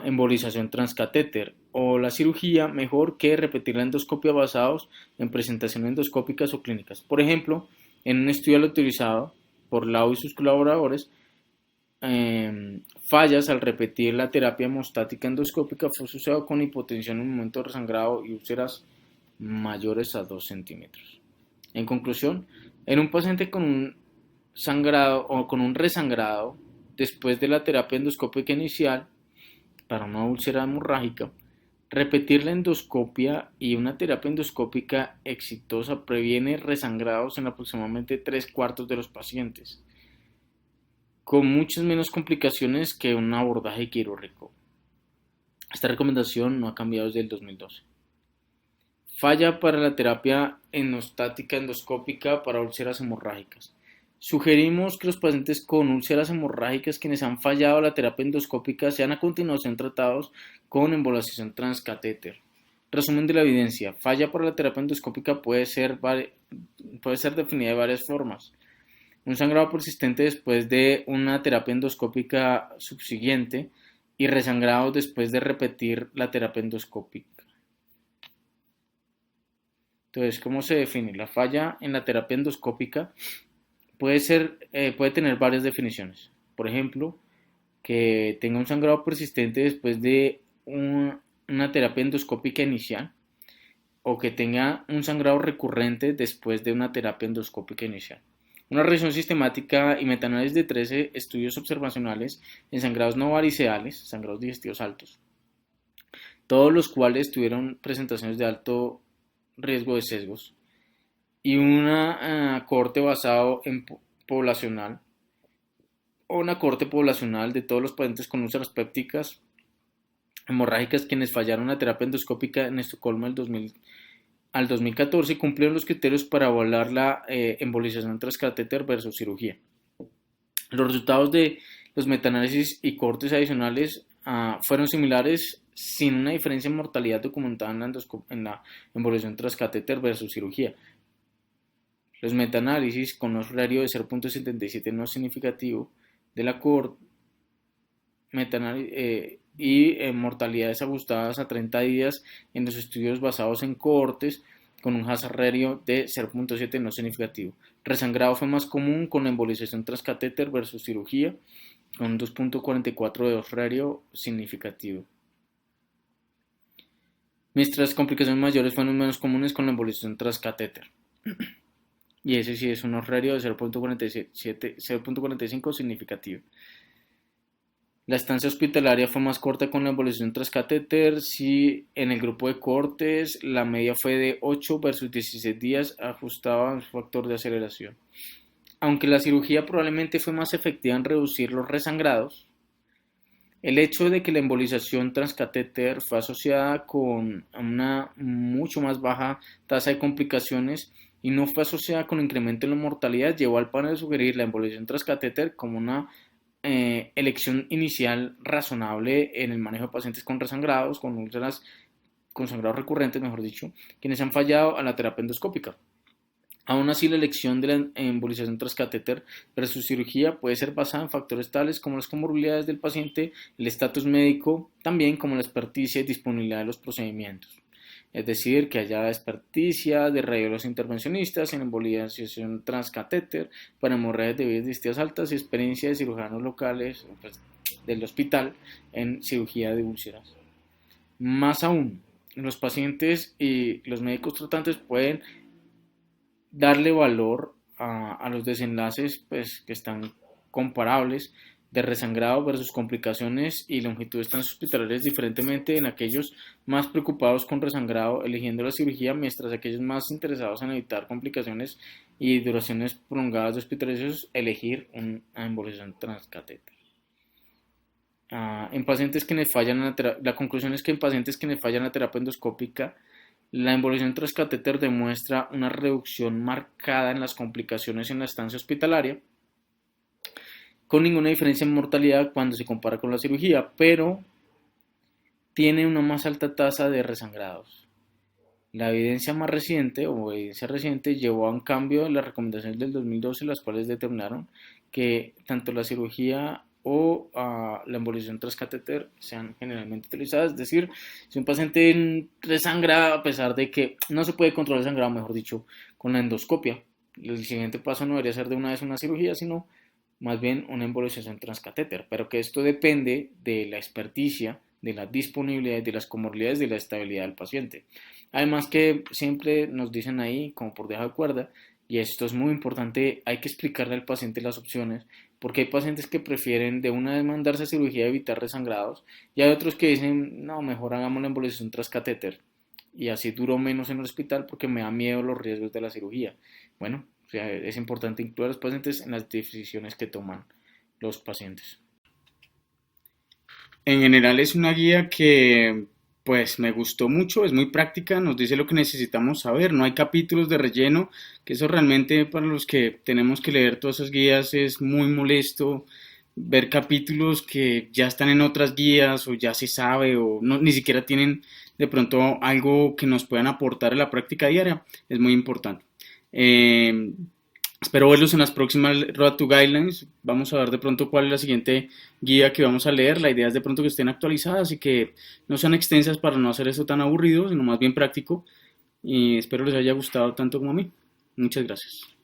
embolización transcatéter o la cirugía mejor que repetir la endoscopia basados en presentaciones endoscópicas o clínicas. Por ejemplo, en un estudio utilizado por Lau y sus colaboradores, fallas al repetir la terapia hemostática endoscópica fue asociado con hipotensión en un momento de resangrado y úlceras mayores a 2 centímetros. En conclusión, en un paciente con un sangrado o con un resangrado después de la terapia endoscópica inicial para una úlcera hemorrágica, repetir la endoscopia y una terapia endoscópica exitosa previene resangrados en aproximadamente 3/4 de los pacientes. con muchas menos complicaciones que un abordaje quirúrgico. Esta recomendación no ha cambiado desde el 2012. Falla para la terapia endostática endoscópica para úlceras hemorrágicas. Sugerimos que los pacientes con úlceras hemorrágicas quienes han fallado a la terapia endoscópica sean a continuación tratados con embolización transcatéter. Resumen de la evidencia. Falla para la terapia endoscópica puede ser definida de varias formas. Un sangrado persistente después de una terapia endoscópica subsiguiente y resangrado después de repetir la terapia endoscópica. Entonces, ¿cómo se define? La falla en la terapia endoscópica puede tener varias definiciones. Por ejemplo, que tenga un sangrado persistente después de una terapia endoscópica inicial o que tenga un sangrado recurrente después de una terapia endoscópica inicial. Una revisión sistemática y metaanálisis de 13 estudios observacionales en sangrados no variceales, sangrados digestivos altos, todos los cuales tuvieron presentaciones de alto riesgo de sesgos, y una cohorte basado en poblacional o una cohorte poblacional de todos los pacientes con úlceras pépticas hemorrágicas quienes fallaron la terapia endoscópica en Estocolmo al 2014 y cumplieron los criterios para evaluar la embolización transcatéter versus cirugía. Los resultados de los metaanálisis y cohortes adicionales fueron similares sin una diferencia en mortalidad documentada en la embolización transcatéter versus cirugía. Los metaanálisis con un horario de 0.77 no significativo de la cohorte y mortalidades ajustadas a 30 días en los estudios basados en cohortes con un hazard ratio de 0.7 no significativo. Resangrado fue más común con la embolización transcatéter versus cirugía con 2.44 de odds ratio significativo. Mientras complicaciones mayores fueron menos comunes con la embolización transcatéter. Y ese sí es un odds ratio de 0.45 significativo. La estancia hospitalaria fue más corta con la embolización transcatéter. Si en el grupo de cohortes la media fue de 8 versus 16 días, ajustaba un factor de aceleración. Aunque la cirugía probablemente fue más efectiva en reducir los resangrados, el hecho de que la embolización transcatéter fue asociada con una mucho más baja tasa de complicaciones y no fue asociada con incremento en la mortalidad llevó al panel a sugerir la embolización transcatéter como una elección inicial razonable en el manejo de pacientes con resangrados, con úlceras, con sangrados recurrentes, mejor dicho, quienes han fallado a la terapia endoscópica. Aún así, la elección de la embolización transcatéter versus cirugía puede ser basada en factores tales como las comorbilidades del paciente, el estatus médico, también como la experticia y disponibilidad de los procedimientos. Es decir, que haya experticia de radiólogos intervencionistas en embolización transcatéter para hemorragias de vías digestivas altas y experiencia de cirujanos locales del hospital en cirugía de úlceras. Más aún, los pacientes y los médicos tratantes pueden darle valor a los desenlaces que están comparables de resangrado versus complicaciones y longitudes transhospitalarias diferentemente en aquellos más preocupados con resangrado eligiendo la cirugía, mientras aquellos más interesados en evitar complicaciones y duraciones prolongadas de hospitalización elegir una embolización transcatéter. En pacientes que fallan la conclusión es que en pacientes que fallan la terapia endoscópica, la embolización transcatéter demuestra una reducción marcada en las complicaciones en la estancia hospitalaria, con ninguna diferencia en mortalidad cuando se compara con la cirugía, pero tiene una más alta tasa de resangrados. La evidencia más reciente o evidencia reciente llevó a un cambio en las recomendaciones del 2012, las cuales determinaron que tanto la cirugía o la embolización transcatéter sean generalmente utilizadas. Es decir, si un paciente resangra a pesar de que no se puede controlar el sangrado, mejor dicho, con la endoscopia, el siguiente paso no debería ser de una vez una cirugía, sino más bien una embolización transcatéter, pero que esto depende de la experticia, de la disponibilidad, de las comorbilidades, de la estabilidad del paciente. Además que siempre nos dicen ahí, como por debajo de cuerda, y esto es muy importante, hay que explicarle al paciente las opciones, porque hay pacientes que prefieren de una vez mandarse a cirugía y evitar resangrados, y hay otros que dicen, no, mejor hagamos la embolización transcatéter, y así duro menos en el hospital porque me da miedo los riesgos de la cirugía. Bueno, o sea, es importante incluir a los pacientes en las decisiones que toman los pacientes. En general es una guía que pues me gustó mucho, es muy práctica, nos dice lo que necesitamos saber, no hay capítulos de relleno, que eso realmente para los que tenemos que leer todas esas guías es muy molesto, ver capítulos que ya están en otras guías o ya se sabe o no, ni siquiera tienen de pronto algo que nos puedan aportar a la práctica diaria, es muy importante. Eh, Espero verlos en las próximas Road to Guidelines. Vamos a ver de pronto cuál es la siguiente guía que vamos a leer. La idea es de pronto que estén actualizadas y que no sean extensas para no hacer eso tan aburrido, sino más bien práctico. Y espero les haya gustado tanto como a mí. Muchas gracias.